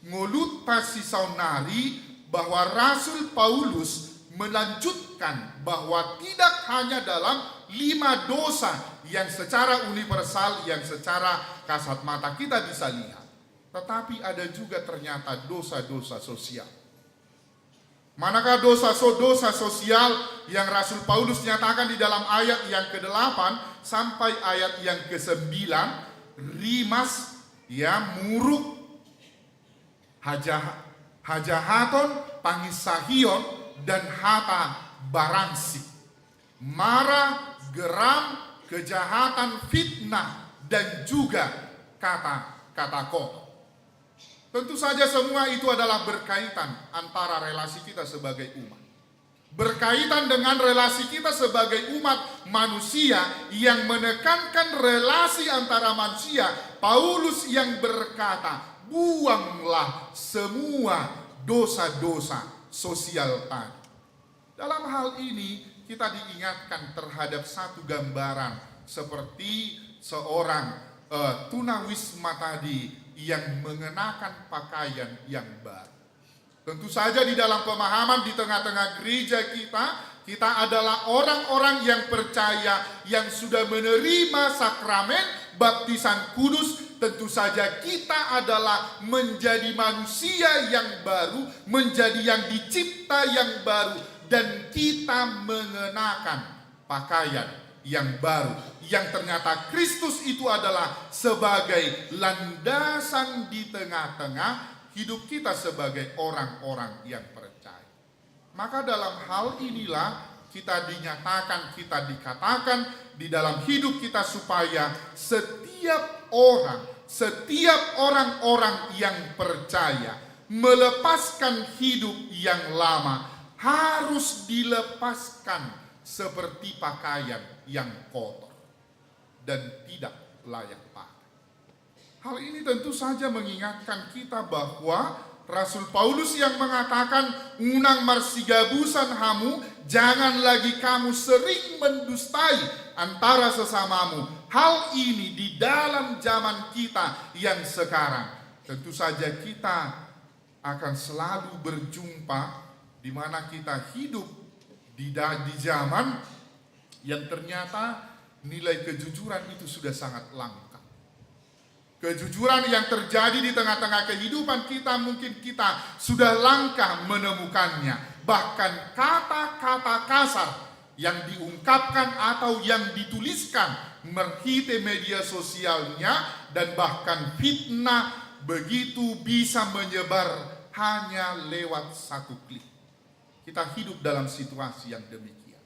ngoluta si saunari, bahwa Rasul Paulus melanjutkan bahwa tidak hanya dalam 5 dosa yang secara universal, yang secara kasat mata kita bisa lihat, tetapi ada juga ternyata dosa-dosa sosial. Manakah dosa sosial yang Rasul Paulus nyatakan di dalam ayat yang ke-8 sampai ayat yang ke-9, rimas, ya, muruk, hajahaton, pangisahion, dan hata barangsi, marah, geram, kejahatan, fitnah, dan juga kata-kata kotor. Tentu saja semua itu adalah berkaitan antara relasi kita sebagai umat. Berkaitan dengan relasi kita sebagai umat manusia yang menekankan relasi antara manusia. Paulus yang berkata, buanglah semua dosa-dosa sosial tadi. Dalam hal ini kita diingatkan terhadap satu gambaran seperti seorang tunawisma tadi yang mengenakan pakaian yang baru. Tentu saja di dalam pemahaman di tengah-tengah gereja kita adalah orang-orang yang percaya, yang sudah menerima sakramen baptisan kudus, tentu saja kita adalah menjadi manusia yang baru, menjadi yang dicipta yang baru, dan kita mengenakan pakaian yang baru, yang ternyata Kristus itu adalah sebagai landasan di tengah-tengah hidup kita sebagai orang-orang yang percaya. Maka dalam hal inilah kita dinyatakan, kita dikatakan di dalam hidup kita supaya setiap orang-orang yang percaya melepaskan hidup yang lama harus dilepaskan seperti pakaian yang kotor dan tidak layak pakai. Hal ini tentu saja mengingatkan kita bahwa Rasul Paulus yang mengatakan unang marsigabusan hamu, jangan lagi kamu sering mendustai antara sesamamu. Hal ini di dalam zaman kita yang sekarang, tentu saja kita akan selalu berjumpa di mana kita hidup di zaman yang ternyata nilai kejujuran itu sudah sangat langka. Kejujuran yang terjadi di tengah-tengah kehidupan kita, mungkin kita sudah langka menemukannya. Bahkan kata-kata kasar yang diungkapkan atau yang dituliskan merhite media sosialnya, dan bahkan fitnah begitu bisa menyebar hanya lewat satu klik. Kita hidup dalam situasi yang demikian.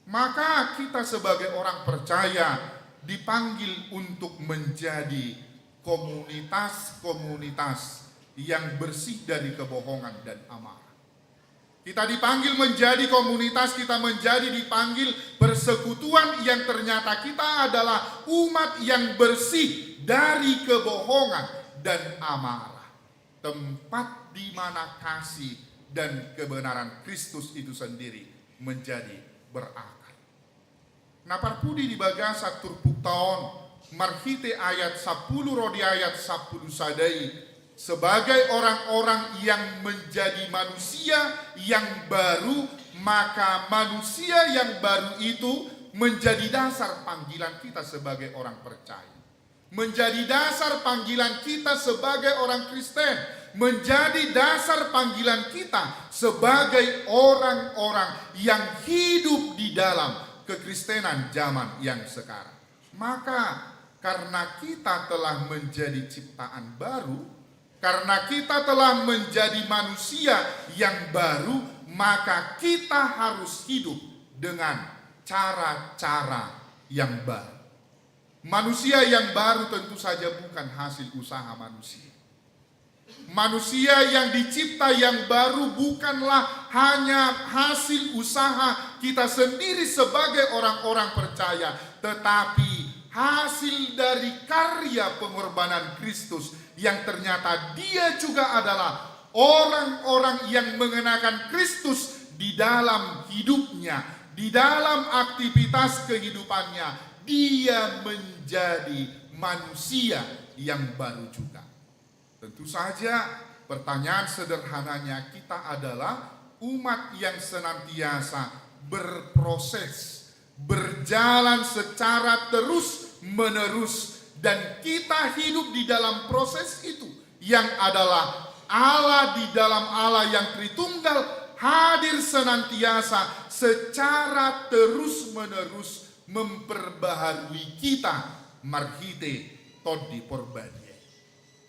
Maka kita sebagai orang percaya dipanggil untuk menjadi komunitas-komunitas yang bersih dari kebohongan dan amarah. Kita dipanggil menjadi komunitas, kita dipanggil persekutuan yang ternyata kita adalah umat yang bersih dari kebohongan dan amarah. Tempat di mana kasih dan kebenaran Kristus itu sendiri menjadi berakar. Naparpudi di bagasa turpuk taon marhite ayat 10 rodi ayat 10 sadai, sebagai orang-orang yang menjadi manusia yang baru, maka manusia yang baru itu menjadi dasar panggilan kita sebagai orang percaya, menjadi dasar panggilan kita sebagai orang Kristen, menjadi dasar panggilan kita sebagai orang-orang yang hidup di dalam kekristenan zaman yang sekarang. Maka karena kita telah menjadi ciptaan baru, karena kita telah menjadi manusia yang baru, maka kita harus hidup dengan cara-cara yang baru. Manusia yang baru tentu saja bukan hasil usaha manusia. Manusia yang dicipta yang baru bukanlah hanya hasil usaha kita sendiri sebagai orang-orang percaya, tetapi hasil dari karya pengorbanan Kristus yang ternyata dia juga adalah orang-orang yang mengenakan Kristus di dalam hidupnya, di dalam aktivitas kehidupannya. Dia menjadi manusia yang baru juga. Tentu saja pertanyaan sederhananya, kita adalah umat yang senantiasa berproses, berjalan secara terus-menerus, dan kita hidup di dalam proses itu yang adalah Allah di dalam Allah yang Tritunggal hadir senantiasa secara terus-menerus memperbaharui kita marhite todi porbania.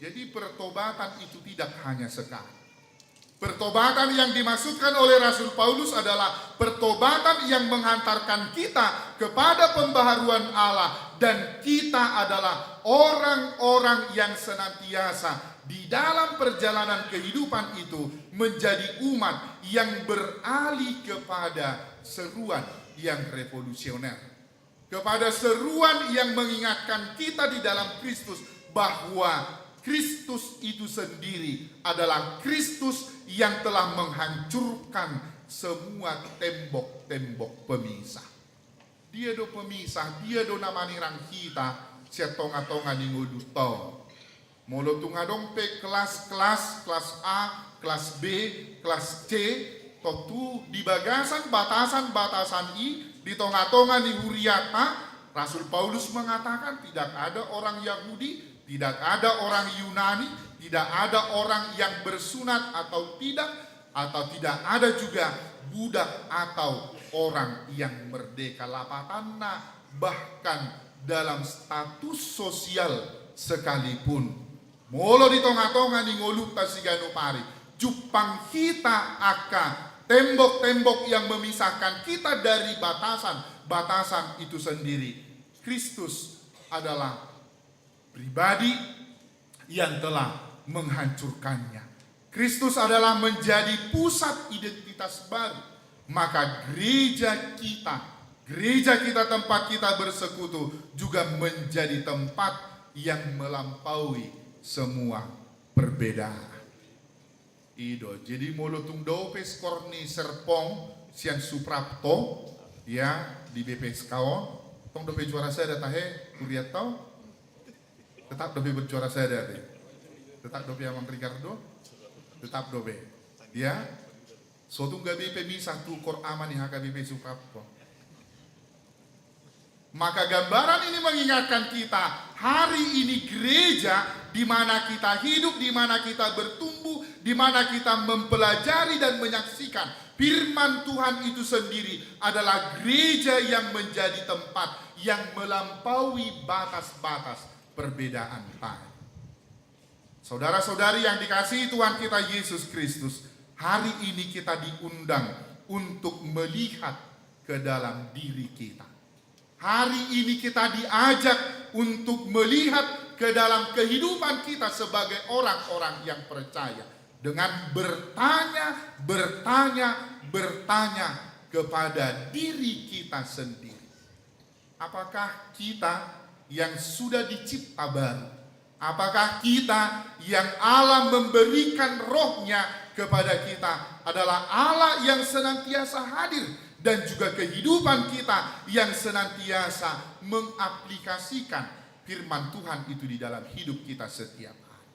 Jadi pertobatan itu tidak hanya sekali. Pertobatan yang dimaksudkan oleh Rasul Paulus adalah pertobatan yang menghantarkan kita kepada pembaharuan Allah, dan kita adalah orang-orang yang senantiasa di dalam perjalanan kehidupan itu menjadi umat yang beralih kepada seruan yang revolusioner, kepada seruan yang mengingatkan kita di dalam Kristus bahwa Kristus itu sendiri adalah Kristus yang telah menghancurkan semua tembok-tembok pemisah. Dia do pemisah, dia do namanirang kita setonga-tonga di ngudutong. Molo tungadong pe kelas A, kelas B, kelas C, totu di batasan I, di tonga-tonga di huriata, Rasul Paulus mengatakan tidak ada orang Yahudi, Tidak ada orang Yunani, tidak ada orang yang bersunat atau tidak ada juga budak atau orang yang merdeka lapatanna, bahkan dalam status sosial sekalipun. Molo di tonga-tonga ni ngoluta sigano pari, jupang kita aka tembok-tembok yang memisahkan kita dari batasan itu sendiri. Kristus adalah pribadi yang telah menghancurkannya. Kristus adalah menjadi pusat identitas baru. Maka gereja kita tempat kita bersekutu juga menjadi tempat yang melampaui semua perbedaan. Ido, jadi molotung dopes korni serpong sian suprapto ya di BPS kawan. Tong dope juara saya tahe kuriat tau. Tetap dope berjuara saya deh. Tetap dope Amang Ricardo. Tetap dope. Ya. Sotung gabi pemisah tu kor aman di HKBP Suprapto. Maka gambaran ini mengingatkan kita, hari ini gereja di mana kita hidup, di mana kita bertumbuh, di mana kita mempelajari dan menyaksikan firman Tuhan itu sendiri adalah gereja yang menjadi tempat yang melampaui batas-batas perbedaan tadi. Saudara-saudari yang dikasihi Tuhan kita Yesus Kristus, hari ini kita diundang untuk melihat ke dalam diri kita. Hari ini kita diajak untuk melihat ke dalam kehidupan kita sebagai orang-orang yang percaya. Dengan bertanya kepada diri kita sendiri. Apakah kita yang sudah dicipta baru? Apakah kita yang Allah memberikan rohnya kepada kita adalah Allah yang senantiasa hadir dan juga kehidupan kita yang senantiasa mengaplikasikan firman Tuhan itu di dalam hidup kita setiap hari.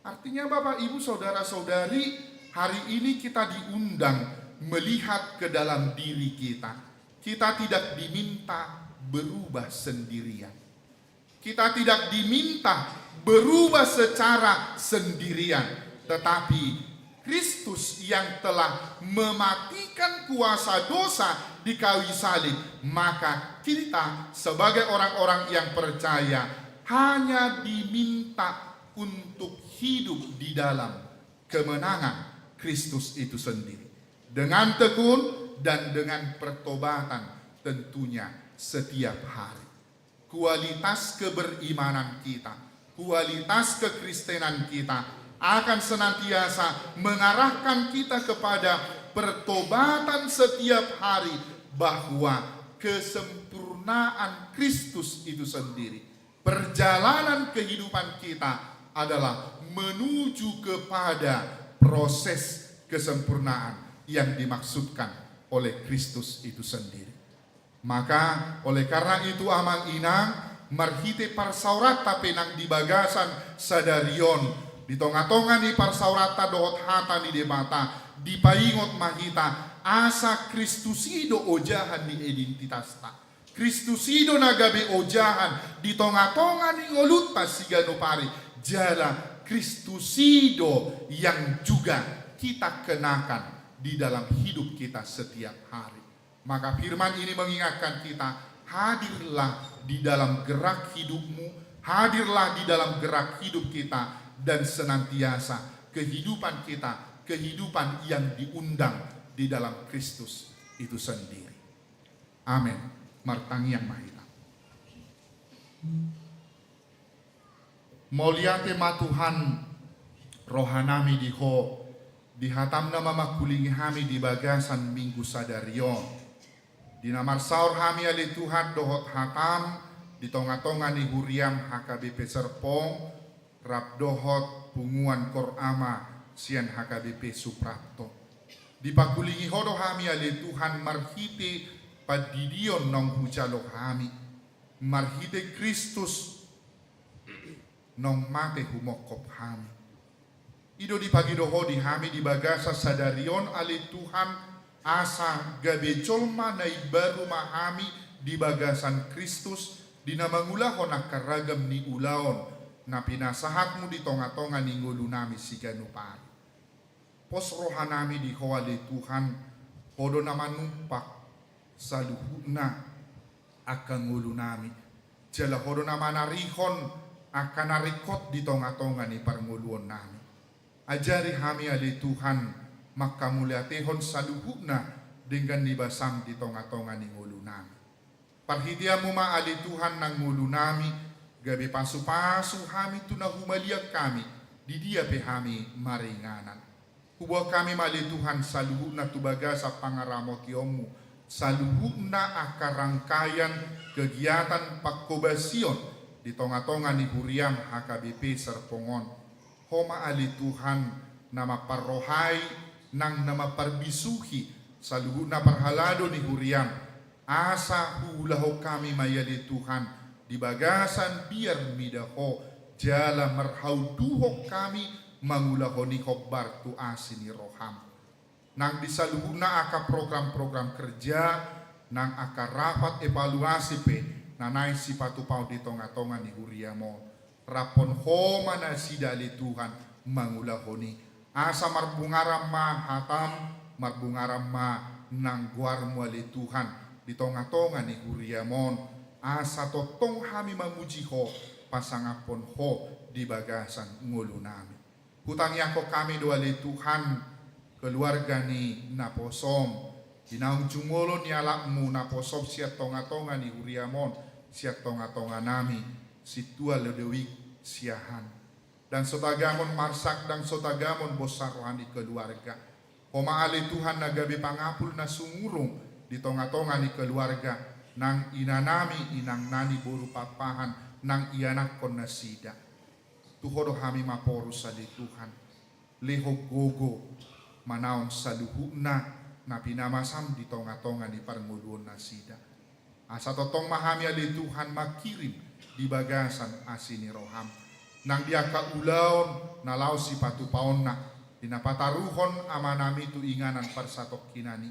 Artinya Bapak, Ibu, Saudara-saudari, hari ini kita diundang melihat ke dalam diri kita. Kita tidak diminta berubah sendirian. Kita tidak diminta berubah secara sendirian, tetapi Kristus yang telah mematikan kuasa dosa di kayu salib, maka kita sebagai orang-orang yang percaya hanya diminta untuk hidup di dalam kemenangan Kristus itu sendiri. Dengan tekun dan dengan pertobatan tentunya setiap hari. Kualitas keberimanan kita, kualitas kekristenan kita akan senantiasa mengarahkan kita kepada pertobatan setiap hari, bahwa kesempurnaan Kristus itu sendiri, perjalanan kehidupan kita adalah menuju kepada proses kesempurnaan yang dimaksudkan oleh Kristus itu sendiri. Maka oleh karena itu Amang Inang marhite parsaurata penang di bagasan sadarion di tonga-tonga ni parsaurata dohot hata ni debata di paingot mahita asa Kristusido ojahan ni identitasta. Kristusido nagabe ojahan di tonga-tonga ni ngoluta sigano pari jala Kristusido yang juga kita kenakan di dalam hidup kita setiap hari. Maka firman ini mengingatkan kita, hadirlah di dalam gerak hidupmu, hadirlah di dalam gerak hidup kita, dan senantiasa kehidupan kita, kehidupan yang diundang di dalam Kristus itu sendiri. Amin. Martangi yang mahita. Moliate matuhan rohanami diho dihatam nama makulingi hami di bagasan minggu sadarion. Di namar saur hami ali Tuhan dohot hatam di tonga-tonga ni huriam HKBP Serpong rap dohot punguan korama sian HKBP Suprapto. Di pakulingi hodo hami ali Tuhan marhite padidion nong hujalok hami. Marhite Kristus nong mate humokop hami. Ido di pagi doho di hami di bagasa sadarion ali Tuhan asa gabe colma na ibaru mahami di bagasan Kristus dinamangula honak karagam ni ulaon na pinasahatmu di tonga-tonga ni ngulu nami siganupari. Pos roha nami di hawali Tuhan, hodo na manumpak sa luhuna akan ngulu nami. Jala hodo na manarihon akan narikot di tonga-tonga ni parnguluan nami. Ajari kami ali Tuhan, makamuliatehon sa luhuna dengan dibasam di tonga-tonga ni ngulu nami. Parhitiamu ma ali Tuhan ng ngulu nami, gabi pasu-pasu kami tunahumaliak kami, di dia pe kami maringanan. Huwag kami mali Tuhan sa luhut na tubaga sa pangaramo kiyomu, sa luhut na akarangkayan kegiatan pagkobasyon di tonga-tonga ni Huriam HKBP Serpongon. Homa ali Tuhan na maparohay nang na maparbisuhi sa luhut na parhalado ni Huriam. Asa hulaho kami mayali Tuhan di bagasan biar midaho jala marhauduhok kami mangulaho ni khobbar tu asini roham. Nang disaluhuna aka program-program kerja, nang aka rapat evaluasi pe, nanay si patupau di tonga-tonga ni Huriamo. Rapon homa na sidali Tuhan mangulaho ni. Asa marbungaram ma hatam, marbungaram ma nang guarmo ali Tuhan di tonga-tonga ni Huriamon. Asa totong hami mamujiho pasangapon ho di bagasan ngulu nami. Hutang yako kami doa li Tuhan keluarga ni naposom. Ginaung jumolo ni alakmu naposom siat tonga-tonga ni Huriamon, siat tonga-tonga nami, situa ledewik siahan. Dan sotagamon marsak dan sotagamon bosar rohani keluarga. Homa ali Tuhan nagabi pangapul na sumurung di tonga-tonga ni keluarga. Nang inanami inang nani boru papahan, nang ianak kon nasida. Tuhodo kami maporus sa di Tuhan. Leho gogo manaong sa luhuna na pinamasam di tonga-tonga ni parnguluon na sida. Asa totong mahami ali Tuhan makirim di bagasan asini roham. Nang dia kaulaon na lao si patupaon na dinapataruhon amanami tu inganan parsatok kinani.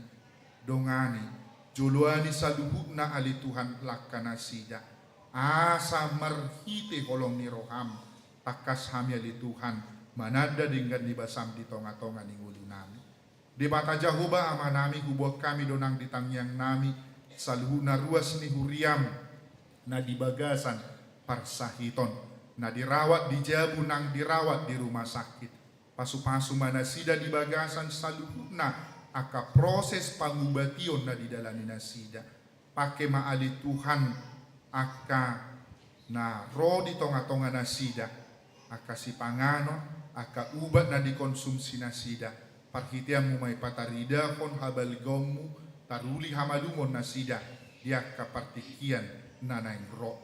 Dongani juluani sa luhuna ali Tuhan lakana sida. Asa marhite holong ni roham. Takas kami ali Tuhan manada dengan dibasam di tonga-tonga ni ngulu nami. Di bata jahuba ama nami hubuak kami donang ditangyang nami saluhuna ruas ni Huriam na dibagasan parsahiton na dirawat di Jabu nang dirawat di rumah sakit. Pasu-pasu mana sida di bagasan saluhuna aka proses pangubation na didalani na sida. Pake maali Tuhan aka na ro di tonga-tonga na sida. Aka si pangano, aka ubat na dikonsumsi na sida. Parhitiam mo may patarida kon habalgong mo, taruli hamalumon na sida. Dia kapartikian na naing ro.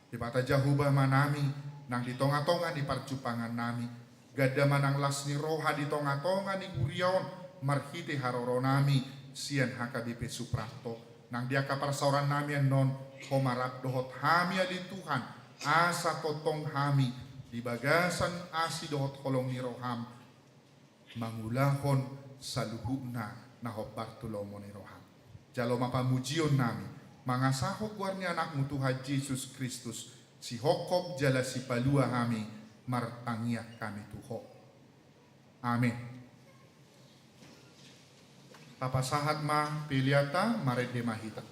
Di bata jahuba manami, nang di tonga-tonga di parcupangan nami. Gada manang las ni roha di tonga-tonga ni Huriaon, marhiti haroro nami, sian HKBP Suprapto. Nang dia kaparsauran nami yang non, homarap dohot hami ali Tuhan, asa totong hami, di bagasan asi dohot kolong ni roham mangulahon sa luhuna na hobbar tulomo ni roham. Jalo mapamujion nami mangasahok warni anakmu Tuhan Yesus Kristus si hokop jala si palua kami martangiak kami tuho. Amin. Papasahat ma piliata marede mahita.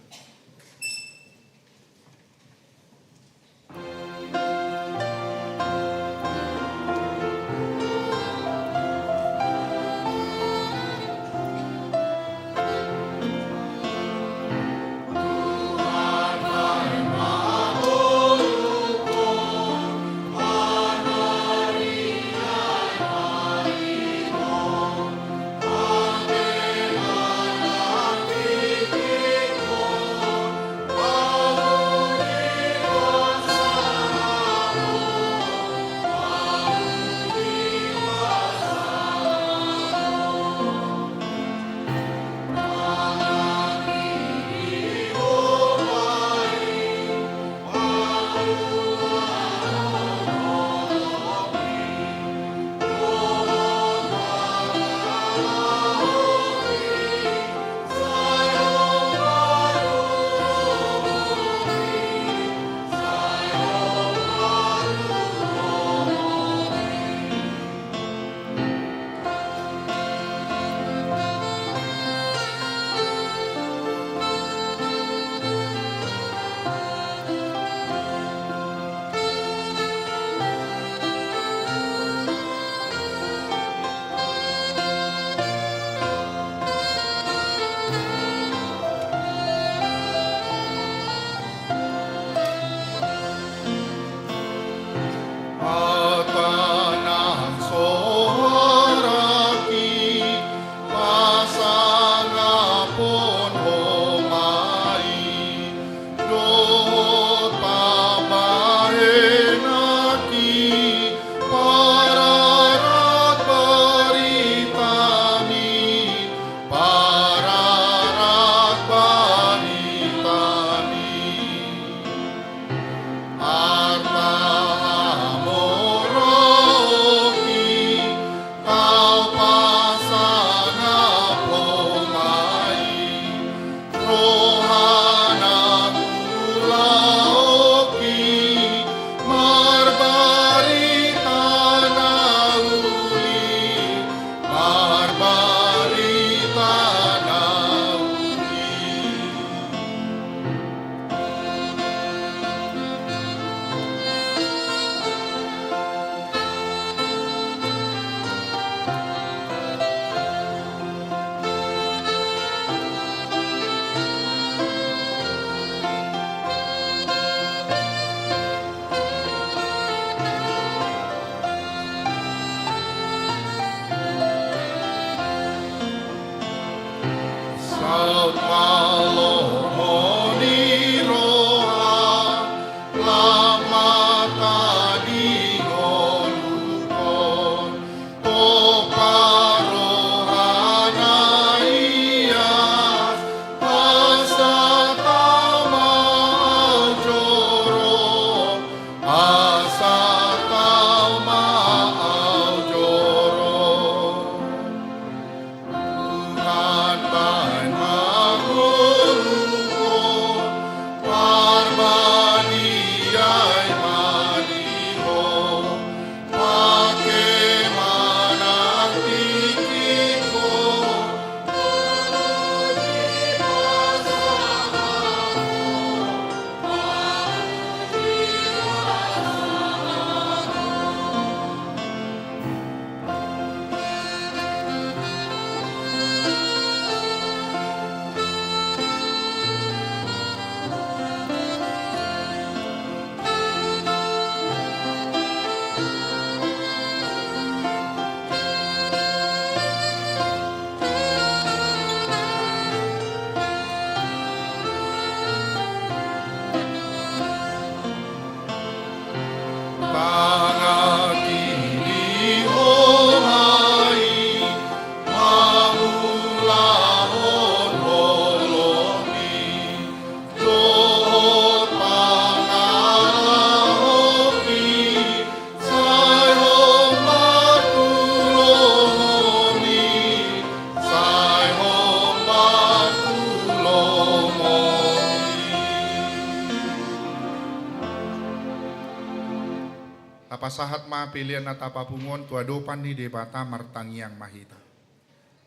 tapasahat ma pilihan na tapapungon tuadopan ni debata martangiang mahita.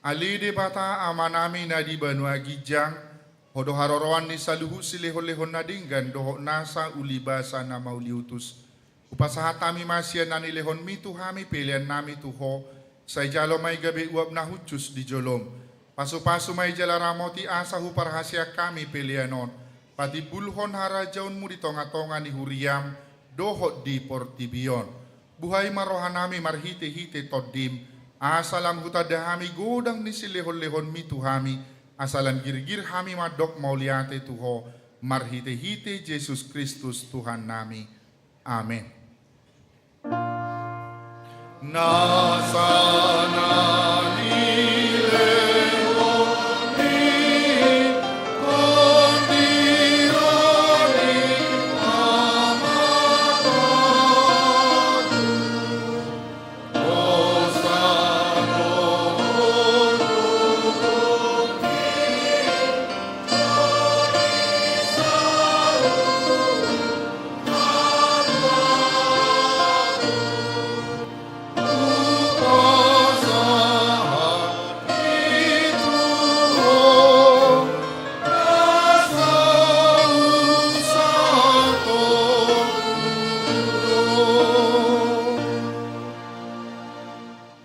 Ali debata ama nami na di banua gijang, hodo haroroan ni saluhu silehon-lehon na dinggan doho nasa ulibasa na mauliutus. Upasahat kami masya na nilehon mi tuhami pilihan nami tuho, sa ijalo may gabi uab na hutsus di jolom. Pasu-pasu may jalaramoti asa huparhasya kami pilihanon, pati bulhon harajaun mo di tonga-tonga ni huriam, dohot di portibion. Buhay marohanami marhite-hite toddim, asalam hutadahami godang ni silehon-lehon mi tuhami, asalam girgir hami madok mauliate tuho, marhite-hite Jesus Kristus Tuhan nami. Amen.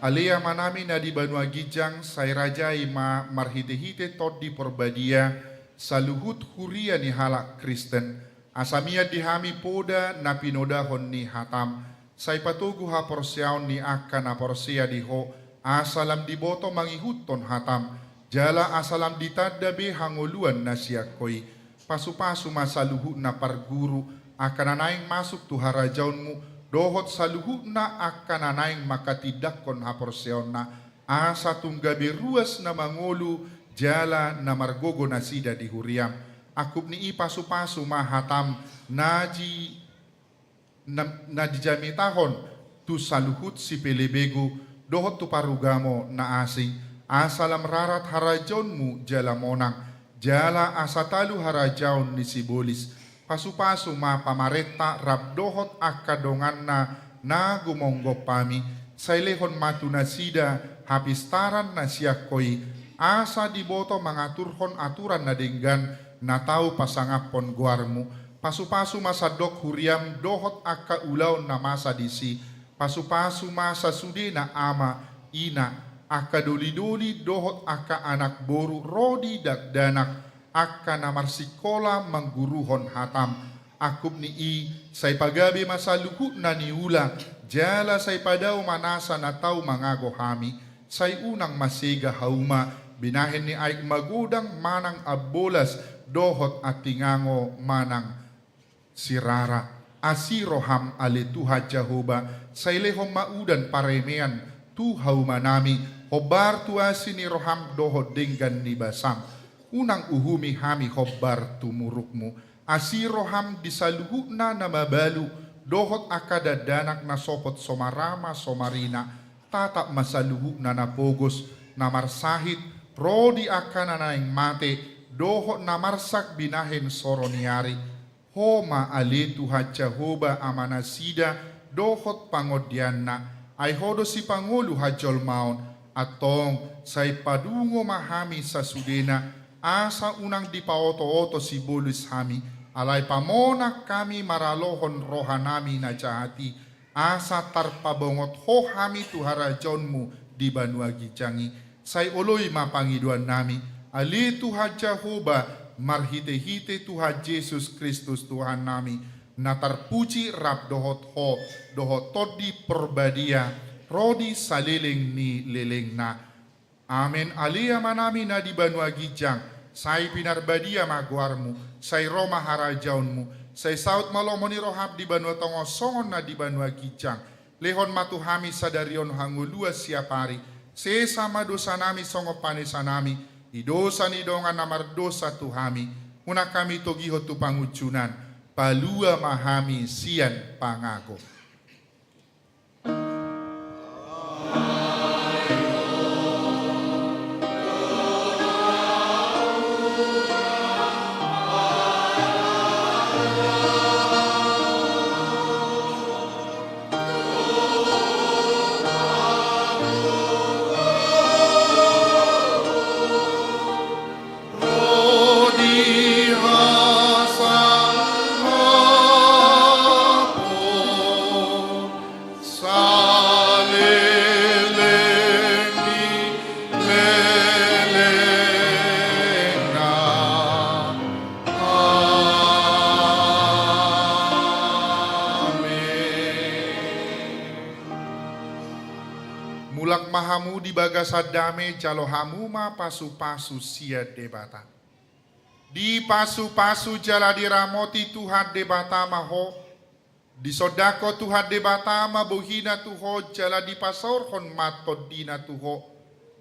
Alia manami na di banua gijang say rajai ma marhite-hite tod di porbadia saluhut huria ni halak Kristen asamia dihami poda na pinodahon ni hatam say patugu ha porsyaon ni akan na porsya diho asalam diboto mangihuton hatam jala asalam ditadabe hanguluan na siyakoi pasu-pasu masaluhut na parguru akan nanaing masuk tu harajaunmu dohot saluhu na akan nanaing makatidakkon haporseon na asa tunggabi ruas na mangulu jala na margogo na sida di huriam akub ni ipasu-pasu mahatam na dijamitahon tu saluhut si pelebego dohot tu parugamo na asing asalam rarat harajonmu jala monang jala asatalu harajaon ni sibolis pasu-pasu ma pamareta rabdohot akadongan na gumonggo pami sailehon matu na sida hapistaran na siyakoi asa diboto mangaturhon aturan na dinggan na tau pasangapon guarmu pasu-pasu masadok huriam dohot akka ulaw na masa disi pasu-pasu masa sudi na ama ina akka doli-doli dohot akka anak boru rodi dakdanak akka na marsikola mangguruhon hatam akub ni say pagabi masaluhut na niula jala say padaw manasa na tau mangago hami say unang masiga hauma binahin ni ay magudang manang abolas dohot at tingango manang sirara asiroham alituha Jehovah say lehom maudan paremean tu hauma nami hobar tuasi ni roham dohot dinggan ni basam unang uhumi hami hobbar tumurukmu asiroham disaluhu na mabalu dohot akadadanak na sopot somarama somarina tatap masaluhu na napogos na marsahit rodi akana naing mate dohot na marsak binahin soroniari homa alitu Jehovah amanasida dohot pangodian na ay hodo si Pangulo hajol maon atong say padungo mahami sa sudena asa unang dipaoto-oto si bulus hami alay pamonak kami maralohon rohanami na jahati asa tarpabongot ho hami tuharajonmu di banua gijangi say uloy mapangiduan nami ali Tuhan Jehovah marhite-hite Tuhan Jesus Kristus Tuhan nami na tarpuji rab dohot ho dohot todi perbadia rodi saliling ni leleng na amen alia manami na di banua gijang say pinarbadia maguarmu, say Roma harajaunmu, say saut malomoni rohab di banua tongo songon na di banua gijang, lehon matuhami sadarion hangulua siapari, se sama dosa nami songo panesa nami, idosa ni dongan namar dosa tuhami, una kami togiho tu pangucunan, palua mahami sian pangago. hamu di bagasadame jalo hamu ma pasu-pasu sia debata. Di pasu-pasu jala diramoti Tuhan debata maho. Di sodako Tuhan debata ma bohina tuho jala di pasor hon mato dina tuho.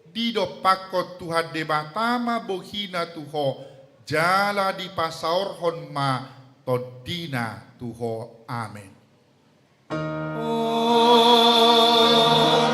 Di dopako Tuhan debata ma bohina tuho jala di pasor hon ma todina tuho. Amin. Oh.